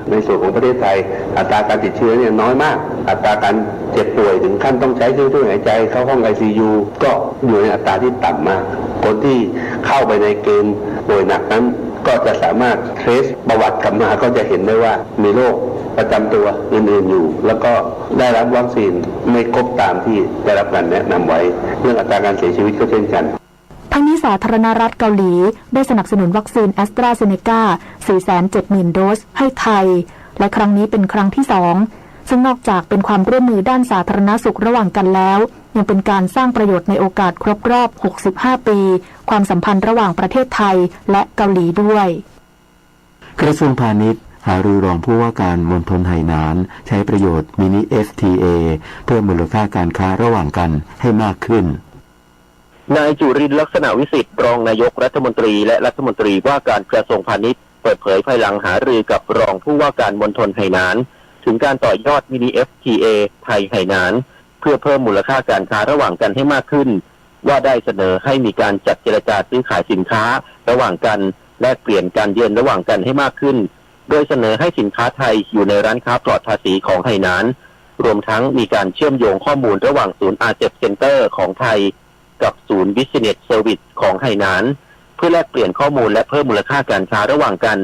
ในส่วนของประเทศไทยอัตราการติดเชื้อเนี่ยน้อยมากอัตราการเจ็บป่วยถึงขั้นต้องใช้เครื่องช่วยหายใจเข้าห้อง ICU ก็อยู่ในอัตราที่ต่ำมากคนที่เข้าไปในเกณฑ์ป่วยหนักนั้นก็จะสามารถเทรสประวัติกลับมาก็จะเห็นได้ว่ามีโรคประจำตัวอื่นๆอยู่แล้วก็ได้รับวัคซีนไม่ครบตามที่ได้รับการแนะนำไว้เรื่องอัตราการเสียชีวิตก็เช่นกันทั้งนี้สาธารณรัฐเกาหลีได้สนับสนุนวัคซีนแอสตราเซเนกา 470,000 โดสให้ไทยและครั้งนี้เป็นครั้งที่2ซึ่งนอกจากเป็นความร่วมมือด้านสาธารณสุขระหว่างกันแล้วยังเป็นการสร้างประโยชน์ในโอกาสครบรอบ65ปีความสัมพันธ์ระหว่างประเทศไทยและเกาหลีด้วยกระทรวงพาณิชย์หารือรองผู้ว่าการมณฑลไหหนานใช้ประโยชน์มินิ FTA เพิ่มมูลค่าการค้าระหว่างกันให้มากขึ้นนายจุรินทร์ลักษณะวิสิทธิ์รองนายกรัฐมนตรีและรัฐมนตรีว่าการกระทรวงพาณิชย์เปิดเผยภายหลังหารือกับรองผู้ว่าการมณฑลไหหนานถึงการต่อยอดมินิ FTA ไทยไหหนานเพื่อเพิ่มมูลค่าการค้าระหว่างกันให้มากขึ้นว่าได้เสนอให้มีการจัดเจรจาซื้อขายสินค้าระหว่างกันแลกเปลี่ยนการเยือนระหว่างกันให้มากขึ้นโดยเสนอให้สินค้าไทยอยู่ในร้านค้าปลอดภาษีของไหหนานรวมทั้งมีการเชื่อมโยงข้อมูลระหว่างศูนย์ RCEP Center ของไทยกับศูนย์ Business Service ของไหหนานเพื่อแลกเปลี่ยนข้อมูลและเพิ่มมูลค่าการค้าระหว่างกัน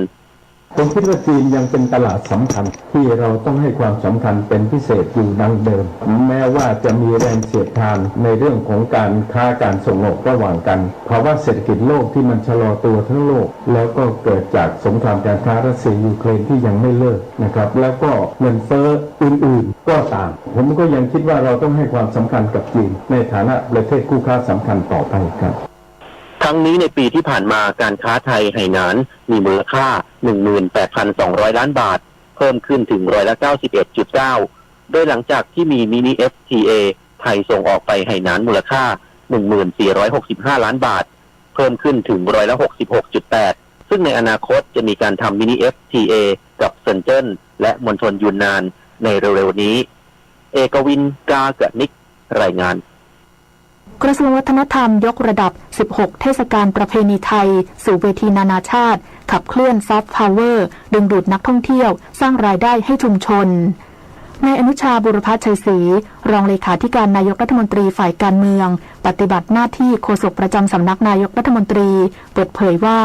ผมคิดว่าจีนยังเป็นตลาดสำคัญที่เราต้องให้ความสำคัญเป็นพิเศษอยู่ดังเดิมแม้ว่าจะมีแรงเสียดทานในเรื่องของการค้าการส่งออกระหว่างกันภาวะเศรษฐกิจโลกที่มันชะลอตัวทั้งโลกแล้วก็เกิดจากสงครามการค้ารัสเซียยูเครนที่ยังไม่เลิกนะครับแล้วก็เงินเฟ้ออื่นๆก็ตามผมก็ยังคิดว่าเราต้องให้ความสำคัญกับจีนในฐานะประเทศคู่ค้าสำคัญต่อไปครับทั้งนี้ในปีที่ผ่านมาการค้าไทยไหหนานมีมูลค่า 18,200 ล้านบาทเพิ่มขึ้นถึง91.9% โดยหลังจากที่มีมินิ FTA ไทยส่งออกไปไหหนานมูลค่า 1465 ล้านบาทเพิ่มขึ้นถึง66.8% ซึ่งในอนาคตจะมีการทำมินิ FTA กับเซินเจิ้นและมณฑลยูนนานในเร็วๆนี้เอกวินกากนิกรายงานกระทรวงวัฒนธรรมยกระดับ16เทศกาลประเพณีไทยสู่เวทีนานาชาติขับเคลื่อนซอฟต์พาวเวอร์ดึงดูดนักท่องเที่ยวสร้างรายได้ให้ชุมชนนายอนุชาบุรพชัยศรีรองเลขาธิการนายกรัฐมนตรีฝ่ายการเมืองปฏิบัติหน้าที่โฆษกประจำสำนักนายกรัฐมนตรีเปิดเผยว่า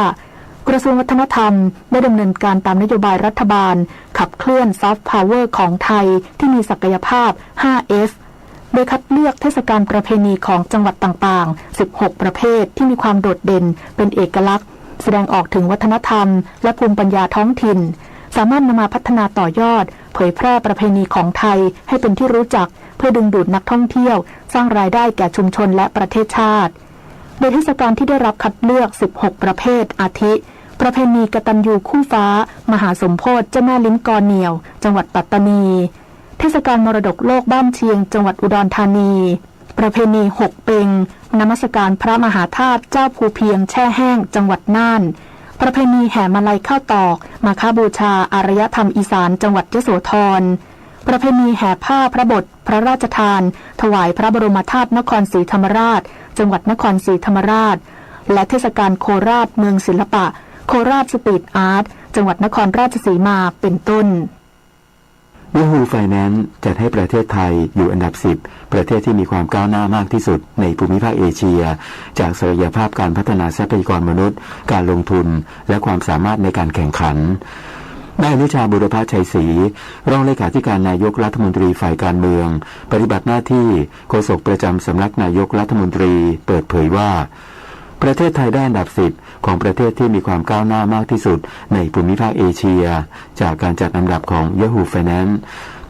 กระทรวงวัฒนธรรมได้ดำเนินการตามนโยบายรัฐบาลขับเคลื่อนซอฟต์พาวเวอร์ของไทยที่มีศักยภาพ 5Sโดยคัดเลือกเทศกาลประเพณีของจังหวัดต่างๆ16ประเภทที่มีความโดดเด่นเป็นเอกลักษณ์แสดงออกถึงวัฒนธรรมและภูมิปัญญาท้องถิ่นสามารถนำมาพัฒนาต่อยอดเผยแพร่ประเพณีของไทยให้เป็นที่รู้จักเพื่อดึงดูดนักท่องเที่ยวสร้างรายได้แก่ชุมชนและประเทศชาติโดยเทศกาลที่ได้รับคัดเลือก16ประเภทอาทิประเพณีกตัญญูคู่ฟ้ามหาสมโภชเจ้าแม่ลิ้มกอเหนี่ยวจังหวัดปัตตานีเทศกาลมรดกโลกบ้านเชียงจังหวัดอุดรธานีประเพณีหกเปงนมัสการพระมหาธาตุเจ้าภูเพียงแช่แห้งจังหวัดน่านประเพณีแห่มาลัยข้าวตอกมาฆบูชาอารยธรรมอีสานจังหวัดยโสธรประเพณีแห่ผ้าพระบทพระราชทานถวายพระบรมธาตุนครศรีธรรมราชจังหวัดนครศรีธรรมราชและเทศกาลโคราชเมืองศิลปะโคราชสตรีทอาร์ตจังหวัดนครราชสีมาเป็นต้น Yahoo Finance จัดให้ประเทศไทยอยู่อันดับ 10ประเทศที่มีความก้าวหน้ามากที่สุดในภูมิภาคเอเชียจากศักยภาพการพัฒนาทรัพยากรมนุษย์การลงทุนและความสามารถในการแข่งขันนายอนุชาบุรพชัยศรีรองเลขาธิการนายกรัฐมนตรีฝ่ายการเมืองปฏิบัติหน้าที่โฆษกประจำสำนักนายกรัฐมนตรีเปิดเผยว่าประเทศไทยได้อันดับ 10ของประเทศที่มีความก้าวหน้ามากที่สุดในภูมิภาคเอเชียจากการจัดอันดับของ Yahoo Finance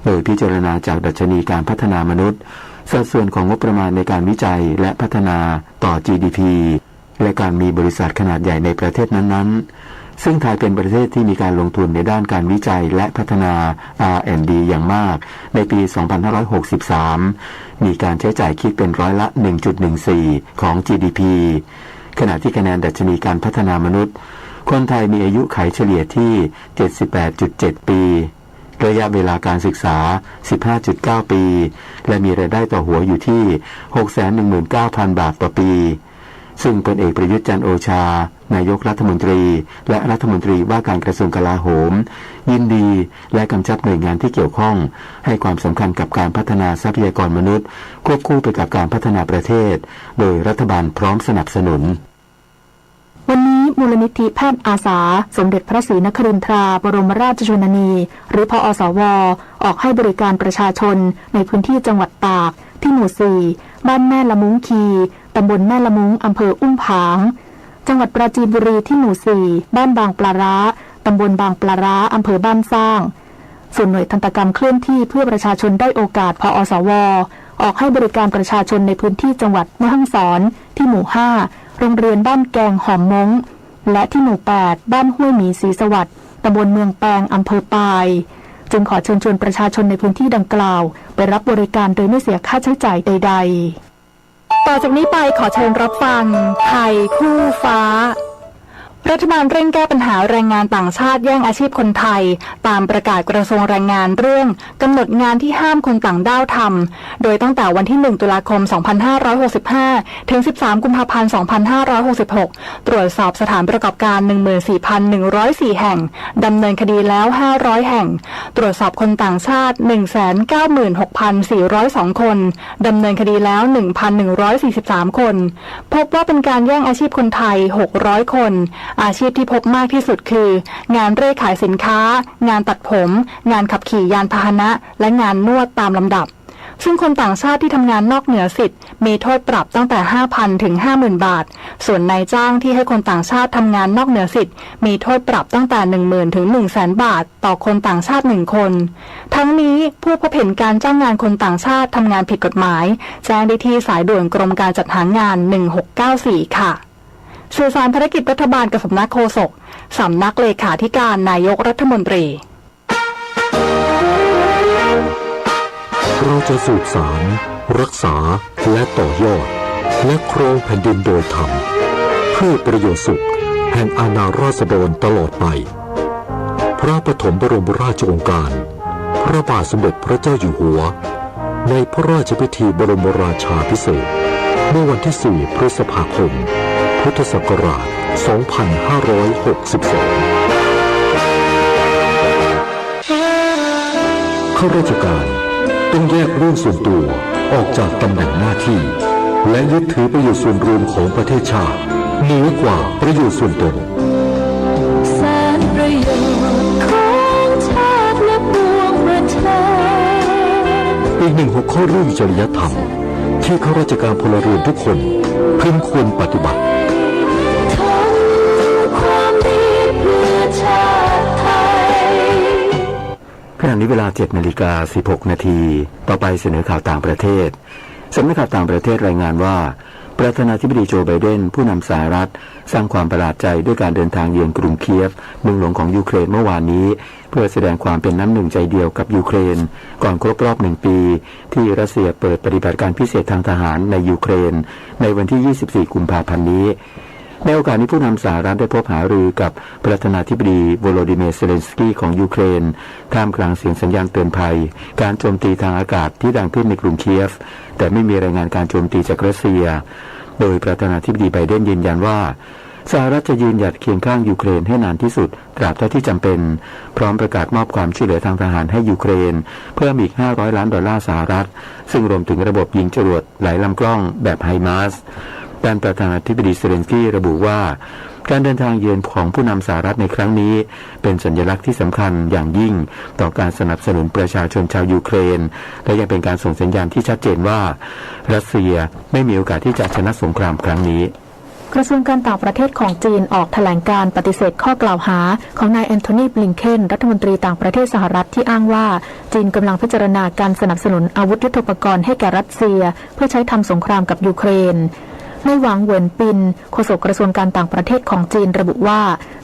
โดยพิจารณาจากดัชนีการพัฒนามนุษย์สัดส่วนของงบประมาณในการวิจัยและพัฒนาต่อ GDP และการมีบริษัทขนาดใหญ่ในประเทศนั้นๆซึ่งไทยเป็นประเทศที่มีการลงทุนในด้านการวิจัยและพัฒนา R&D อย่างมากในปี 2563 มีการใช้จ่ายคิดเป็นร้อยละ 1.14 ของ GDP ขณะที่คะแนนดัชนีการพัฒนามนุษย์คนไทยมีอายุขัยเฉลี่ยที่ 78.7 ปีระยะเวลาการศึกษา 15.9 ปีและมีรายได้ต่อหัวอยู่ที่ 619,000 บาทต่อปีซึ่งพลเอกประยุทธ์จันทร์โอชานายกรัฐมนตรีและรัฐมนตรีว่าการกระทรวงกลาโหมยินดีและกำชับหน่วยงานที่เกี่ยวข้องให้ความสำคัญกับการพัฒนาทรัพยากรมนุษย์ควบคู่ไปกับการพัฒนาประเทศโดยรัฐบาลพร้อมสนับสนุนวันนี้มูลนิธิแพทย์อาสาสมเด็จพระศรีนครินทราบรมราชชนนีหรือพอสวออกให้บริการประชาชนในพื้นที่จังหวัดตากที่หมู่ 4 บ้านแม่ละมุงคีตำบลแม่ละมุงอำเภออุ้มผางจังหวัดปราจีนบุรีที่หมู่ 4 บ้านบางปลาร้าตำบลบางปลาร้าอำเภอบ้านสร้างส่วนหน่วยทันตกรรมเคลื่อนที่เพื่อประชาชนได้โอกาสพอสวออกให้บริการประชาชนในพื้นที่จังหวัดแม่ฮ่องสอนที่หมู่ 5 โรงเรียนบ้านแกงหอมมงและที่หมู่ 8 บ้านห้วยหมีศรีสวัสดิ์ตำบลเมืองแปงอำเภอปายจึงขอเชิญชวนประชาชนในพื้นที่ดังกล่าวไปรับบริการโดยไม่เสียค่าใช้จ่ายใดๆต่อจากนี้ไปขอเชิญรับฟังไทยคู่ฟ้ารัฐบาลเร่งแก้ปัญหาแรงงานต่างชาติแย่งอาชีพคนไทยตามประกาศกระทรวงแรงงานเรื่องกำหนดงานที่ห้ามคนต่างด้าวทำโดยตั้งแต่วันที่1ตุลาคม2565ถึง13กุมภาพันธ์2566ตรวจสอบสถานประกอบการ 14,104 แห่งดำเนินคดีแล้ว500แห่งตรวจสอบคนต่างชาติ 196,402 คนดำเนินคดีแล้ว 1,143 คนพบว่าเป็นการแย่งอาชีพคนไทย600คนอาชีพที่พบมากที่สุดคืองานเร่ขายสินค้างานตัดผมงานขับขี่ยานพาหนะและงานนวดตามลำดับซึ่งคนต่างชาติที่ทำงานนอกเหนือสิทธิ์มีโทษปรับตั้งแต่ 5,000 ถึง 50,000 บาทส่วนนายจ้างที่ให้คนต่างชาติทำงานนอกเหนือสิทธิ์มีโทษปรับตั้งแต่ 10,000 ถึง 100,000 บาทต่อคนต่างชาติ1คนทั้งนี้ผู้พบเห็นการจ้างงานคนต่างชาติทำงานผิดกฎหมายแจ้งได้ที่สายด่วนกรมการจัดหางาน1694ค่ะสื่อสารภารกิจรัฐบาลกับสำนักโฆษกสำนักเลขาธิการนายกรัฐมนตรีเราจะสืบสานรักษาและต่อยอดและครองแผ่นดินโดยธรรมเพื่อประโยชน์สุขแห่งอาณาราษฎรตลอดไปพระปฐมบรมราชโองการพระบาทสมเด็จพระเจ้าอยู่หัวในพระราชพิธีบรมราชาภิเษกเมื่อวันที่4 พฤษภาคมพุทธศักราช 2562 ข้าราชการต้องแยกเรื่องส่วนตัวออกจากตำแหน่งหน้าที่และยึดถือประโยชน์ส่วนรวมของประเทศชาติเหนือกว่าประโยชน์ส่วนตนแสนประโยชน์ของชาติและปวงประชาอีกหนึ่งหัวข้อเรื่องจริยธรรมที่ข้าราชการพลเรือนทุกคนพึงควรปฏิบัติขณะนี้เวลา 7:16 นาทีต่อไปเสนอข่าวต่างประเทศสำนักข่าวต่างประเทศรายงานว่าประธานาธิบดีโจไบเดนผู้นำสหรัฐสร้างความประหลาดใจด้วยการเดินทางเยือนกรุงเคียฟเมืองหลวงของยูเครนเมื่อวานนี้เพื่อแสดงความเป็นน้ำหนึ่งใจเดียวกับยูเครนก่อนครบรอบ1 ปีที่รัสเซียเปิดปฏิบัติการพิเศษทางทหารในยูเครนในวันที่ 24 กุมภาพันธ์นี้ในโอกาสนี้ผู้นำสหรัฐได้พบหารือกับประธานาธิบดีโวโลดิเมียร์เซเลนสกี้ของยูเครนท่ามกลางเสียงสัญญาณเตือนภัยการโจมตีทางอากาศที่ดังขึ้นในกรุงเคียฟแต่ไม่มีรายงานการโจมตีจากรัสเซียโดยประธานาธิบดีไบเดนยืนยันว่า สหรัฐจะยืนหยัดเคียงข้างยูเครนให้นานที่สุดตราบเท่าที่จำเป็นพร้อมประกาศมอบความช่วยเหลือทางทหารให้ยูเครนเพิ่มอีก$500 ล้านสหรัฐซึ่งรวมถึงระบบยิงจรวดหลายลำกล้องแบบไฮมาร์สด้านประธานาธิบดีเซเลนสกี้ระบุว่าการเดินทางเยือนของผู้นำสหรัฐในครั้งนี้เป็นสัญลักษณ์ที่สำคัญอย่างยิ่งต่อการสนับสนุนประชาชนชาวยูเครนและยังเป็นการส่งสัญญาณที่ชัดเจนว่ารัสเซียไม่มีโอกาสที่จะชนะสงครามครั้งนี้กระทรวงการต่างประเทศของจีนออกแถลงการปฏิเสธข้อกล่าวหาของนายแอนโทนี บลิงเคนรัฐมนตรีต่างประเทศสหรัฐที่อ้างว่าจีนกำลังพิจารณาการสนับสนุนอาวุธยุทโธปกรณ์ให้แก่รัสเซียเพื่อใช้ทำสงครามกับยูเครนในหวังเหวินปินโฆษกกระทรวงการต่างประเทศของจีนระบุว่า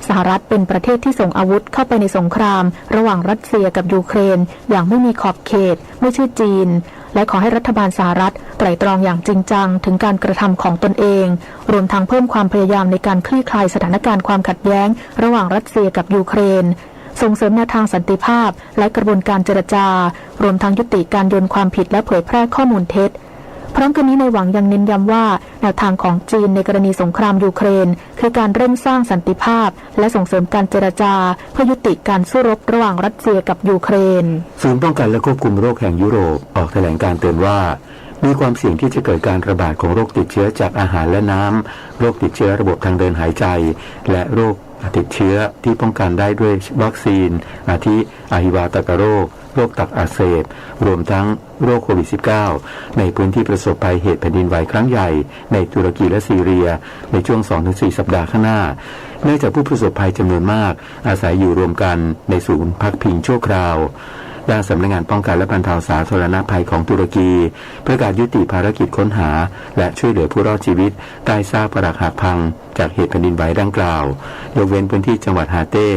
สหรัฐเป็นประเทศที่ส่งอาวุธเข้าไปในสงครามระหว่างรัสเซียกับยูเครนอย่างไม่มีขอบเขตไม่ชื่อจีนและขอให้รัฐบาลสหรัฐไตร่ตรองอย่างจริงจังถึงการกระทำของตนเองรวมทั้งเพิ่มความพยายามในการคลี่คลายสถานการณ์ความขัดแย้งระหว่างรัสเซียกับยูเครนส่งเสริมแนวทางสันติภาพและกระบวนการเจรจารวมทั้งยุติการโยนความผิดและเผยแพร่ข้อมูลเท็จพร้อมกันนี้ในหวังยังเน้นย้ำว่าแนวทางของจีนในกรณีสงครามยูเครนคือการเร่งสร้างสันติภาพและส่งเสริมการเจรจาเพื่อยุติการสู้รบระหว่างรัสเซียกับยูเครนศูนย์ป้องกันและควบคุมโรคแห่งยุโรปออกแถลงการเตือนว่ามีความเสี่ยงที่จะเกิดการระบาดของโรคติดเชื้อจากอาหารและน้ำโรคติดเชื้อระบบทางเดินหายใจและโรคติดเชื้อที่ป้องกันได้ด้วยวัคซีนอาทิอหิวาตกโรคโรคตับอักเสบรวมทั้งโรคโควิด -19 ในพื้นที่ประสบภัยเหตุแผ่นดินไหวครั้งใหญ่ในตุรกีและซีเรียในช่วง 2-4 สัปดาห์ข้างหน้าเนื่องจากผู้ประสบภัยจำนวนมากอาศัยอยู่รวมกันในศูนย์พักพิงชั่วคราวด้านสำนักงานป้องกันและบรรเทาสาธารณภัยของตุรกีประกาศยุติภารกิจค้นหาและช่วยเหลือผู้รอดชีวิตใต้ซากปรักหักพังจากเหตุแผ่นดินไหวดังกล่าวยกเว้นพื้นที่จังหวัดฮาเต้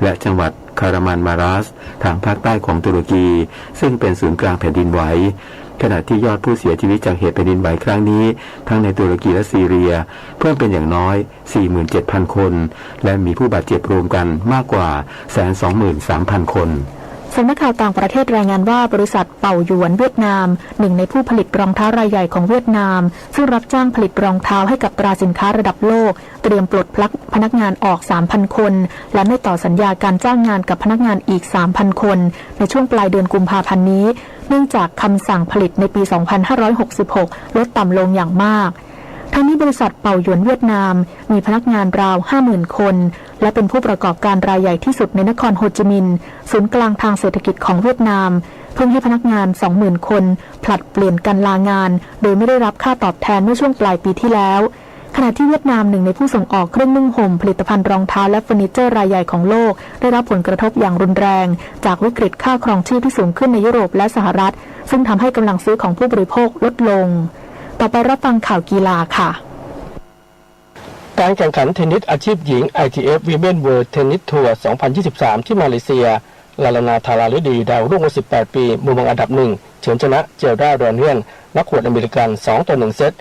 และจังหวัดคารมันมารัสทางภาคใต้ของตุรกีซึ่งเป็นศูนย์กลางแผ่นดินไหวขณะที่ยอดผู้เสียชีวิตจากเหตุแผ่นดินไหวครั้งนี้ทั้งในตุรกีและซีเรียเพิ่มเป็นอย่างน้อย 47,000 คนและมีผู้บาดเจ็บรวมกันมากกว่า 123,000 คนสำนักข่าวต่างประเทศรายงานว่าบริษัทเป่าหยวนเวียดนามหนึ่งในผู้ผลิตรองเท้ารายใหญ่ของเวียดนามซึ่งรับจ้างผลิตรองเท้าให้กับตราสินค้าระดับโลกเตรียมปลดพนักงานออก 3,000 คนและไม่ต่อสัญญาการจ้างงานกับพนักงานอีก 3,000 คนในช่วงปลายเดือนกุมภาพันธ์นี้เนื่องจากคำสั่งผลิตในปี 2566 ลดต่ำลงอย่างมากทั้งนี้บริษัทเป่าหยวนเวียดนามมีพนักงานราว 50,000 คนและเป็นผู้ประกอบการรายใหญ่ที่สุดในนครโฮจิมินห์ศูนย์กลางทางเศรษฐกิจของเวียดนามเพิ่งให้พนักงาน 20,000 คนผลัดเปลี่ยนกันลางานโดยไม่ได้รับค่าตอบแทนเมื่อช่วงปลายปีที่แล้วขณะที่เวียดนามหนึ่งในผู้ส่งออกเครื่องนุ่งห่มผลิตภัณฑ์รองเท้าและเฟอร์นิเจอร์รายใหญ่ของโลกได้รับผลกระทบอย่างรุนแรงจากวิกฤตค่าครองชีพที่สูงขึ้นในยุโรปและสหรัฐซึ่งทำให้กำลังซื้อของผู้บริโภคลดลงต่อไปรับฟังข่าวกีฬาค่ะการแข่งขันเทนนิสอาชีพหญิง ITF Women World Tennis Tour 2023 ที่มาเลเซียลาลานาธาราฤดีดาวรุ่งวัย 18 ปีมือวางอันดับ 1 เฉือนชนะเจลดา แรนเนียนนักขวดอเมริกัน 2-1 เซต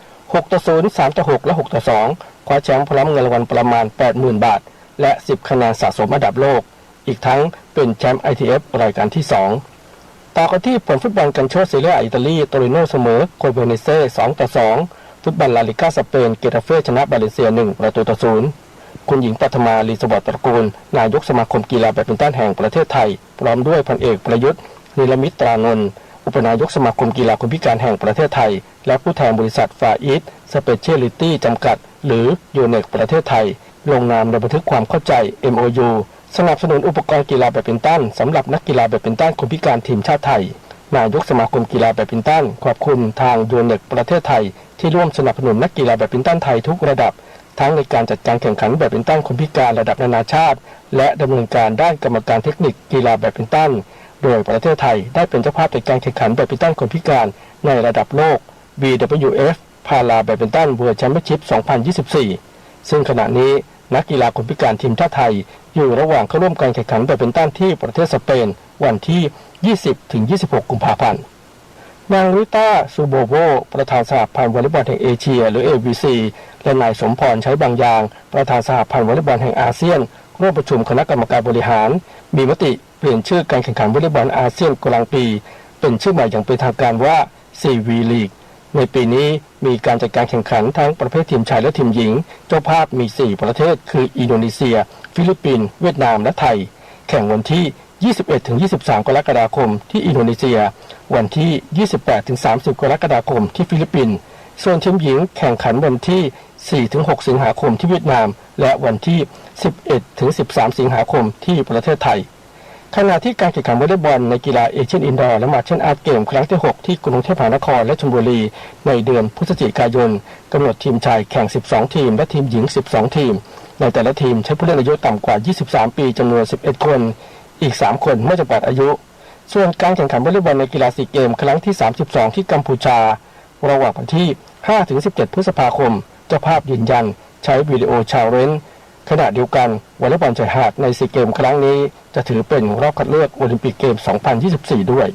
6-0 3-6 และ 6-2 คว้าแชมป์พร้อมเงินรางวัลประมาณ 80,000 บาทและ10คะแนนสะสมอันดับโลกอีกทั้งเป็นแชมป์ ITF รายการที่ 2 ต่อกันที่ผลฟุตบอลกันโชซีเรียอิตาลีโตริโนเสมอโคเบเนเซ่ 2-2ฟุตบอลลาลิก้าสเปนเกตาเฟ่ชนะบาเลเซีย 1-0 คุณหญิงปัทมาลีสวัสดิ์ตระกูลนายกสมาคมกีฬาแบดมินตันแห่งประเทศไทยพร้อมด้วยพันเอกประยุทธ์นิลมิตรานนท์อุปนายกสมาคมกีฬาคนพิการแห่งประเทศไทยและผู้แทนบริษัทฟาอีสสเปเชียลิตี้จำกัดหรือยูเน็กประเทศไทยลงนามในบันทึกความเข้าใจ MOU สนับสนุนอุปกรณ์กีฬาแบดมินตันสำหรับนักกีฬาแบดมินตันคนพิการทีมชาติไทยนายกสมาคมกีฬาแบดมินตันขอบคุณทางยูเน็กประเทศไทยที่ร่วมสนับสนุนนักกีฬาแบดมินตันไทยทุกระดับทั้งในการจัดการแข่งขันแบดมินตันคนพิการระดับนานาชาติและดำเนินการด้านกรรมการเทคนิคกีฬาแบดมินตันโดยประเทศไทยได้เป็นเจ้าภาพจัดการแข่งขันแบดมินตันคนพิการในระดับโลก BWF พาราแบดมินตันเวิลด์แชมเปี้ยนชิพ 2024 ซึ่งขณะนี้นักกีฬาคนพิการทีมชาติไทยอยู่ระหว่างเข้าร่วมการแข่งขันแบดมินตันที่ประเทศสเปนวันที่ 20-26 กุมภาพันธ์นางริต้าซูโบโวประธานสหพันธ์วอลเลย์บอลแห่งเอเชียหรือ AVC และนายสมพรใช้บางอย่างประธานสหพันธ์วอลเลย์บอลแห่งอาเซียนร่วมประชุมคณะกรรมการบริหารมีมติเปลี่ยนชื่อการแข่งขันวอลเลย์บอลอาเซียนกลางปีเป็นชื่อใหม่อย่างเป็นทางการว่า CV League ในปีนี้มีการจัดการแข่งขันทั้งประเภททีมชายและทีมหญิงเจ้าภาพมี4ประเทศคืออินโดนีเซียฟิลิปปินส์เวียดนามและไทยแข่งวันที่21-23 กรกฎาคมที่อินโดนีเซียวันที่ 28-30 กรกฎาคมที่ฟิลิปปินส์ส่วนทีมหญิงแข่งขันวันที่ 4-6 สิงหาคมที่เวียดนามและวันที่ 11-13 สิงหาคมที่ประเทศไทยขณะที่การแข่งขันวอลเลย์บอลในกีฬาเอเชียนอินดอร์และมาร์เชนอาร์ตเกมครั้งที่ 6 ที่กรุงเทพมหานครและชลบุรีในเดือนพฤศจิกายนกำหนดทีมชายแข่ง12ทีมและทีมหญิง12ทีมในแต่ละทีมใช้ผู้เล่นอายุต่ำกว่า23ปีจำนวน11คนอีก3คนไม่จำกัดอายุส่วนการแข่งขันวอลเลย์บอลในกีฬาซีเกมครั้งที่32ที่กัมพูชาระหว่างวันที่ 5-17 พฤษภาคมเจ้าภาพยืนยันใช้วิดีโอชาเลนจ์ขณะเดียวกันวอลเลย์บอลชายหาดในซีเกมครั้งนี้จะถือเป็นรอบคัดเลือกโอลิมปิกเกม 2024 ด้วย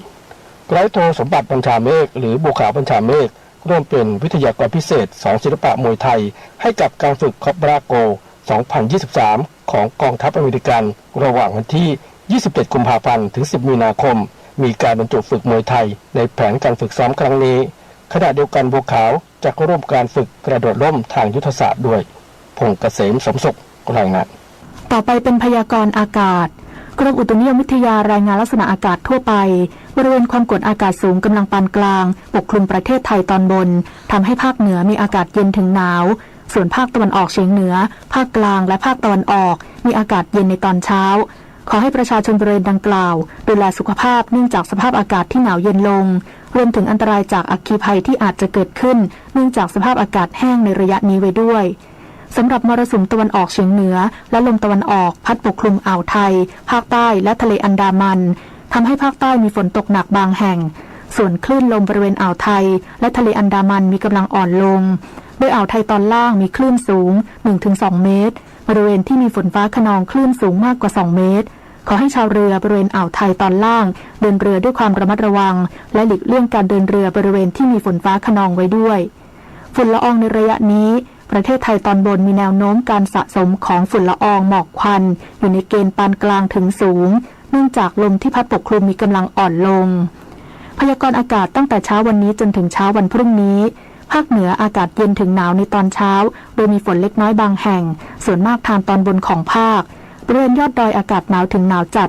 ร้อยโทสมบัติบัญชาเมฆหรือบัวขาวบัญชาเมฆร่วมเป็นวิทยากรพิเศษสอนศิลปะมวยไทยให้กับการฝึกคอปราโก 2023 ของกองทัพอเมริกันระหว่างวันที่ 27 กุมภาพันธ์ถึง 10 มีนาคมมีการบรรจุฝึกมวยไทยในแผนการฝึกซ้อมครั้งนี้ขณะเดียวกันบัวขาวจะร่วมการฝึกกระโดดร่มทางยุทธศาสตร์ด้วยพงษ์เกษมสมศุขรายงานต่อไปเป็นพยากรณ์อากาศกรมอุตุนิยมวิทยารายงานลักษณะอากาศทั่วไปบริเวณความกดอากาศสูงกำลังปานกลางปกคลุมประเทศไทยตอนบนทำให้ภาคเหนือมีอากาศเย็นถึงหนาวส่วนภาคตะวันออกเฉียงเหนือภาคกลางและภาคตะวันออกมีอากาศเย็นในตอนเช้าขอให้ประชาชนบริเวณดังกล่าวดูแลสุขภาพเนื่องจากสภาพอากาศที่หนาวเย็นลงรวมถึงอันตรายจากอัคคีภัยที่อาจจะเกิดขึ้นเนื่องจากสภาพอากาศแห้งในระยะนี้ไว้ด้วยสำหรับมรสุมตะวันออกเฉียงเหนือและลมตะวันออกพัดปกคลุมอ่าวไทยภาคใต้และทะเลอันดามันทำให้ภาคใต้มีฝนตกหนักบางแห่งส่วนคลื่นลมบริเวณอ่าวไทยและทะเลอันดามันมีกำลังอ่อนลงโดยอ่าวไทยตอนล่างมีคลื่นสูง 1-2 เมตรบริเวณที่มีฝนฟ้าคะนองคลื่นสูงมากกว่า2 เมตรขอให้ชาวเรือบริเวณอ่าวไทยตอนล่างเดินเรือด้วยความระมัดระวังและหลีกเลี่ยงการเดินเรือบริเวณที่มีฝนฟ้าคะนองไว้ด้วยฝุ่นละอองในระยะนี้ประเทศไทยตอนบนมีแนวโน้มการสะสมของฝุ่นละอองหมอกควันอยู่ในเกณฑ์ปานกลางถึงสูงเนื่องจากลมที่พัดปกคลุมมีกำลังอ่อนลงพยากรณ์อากาศตั้งแต่เช้าวันนี้จนถึงเช้าวันพรุ่งนี้ภาคเหนืออากาศเย็นถึงหนาวในตอนเช้าโดยมีฝนเล็กน้อยบางแห่งส่วนมากทางตอนบนของภาคบริเวณยอดดอยอากาศหนาวถึงหนาวจัด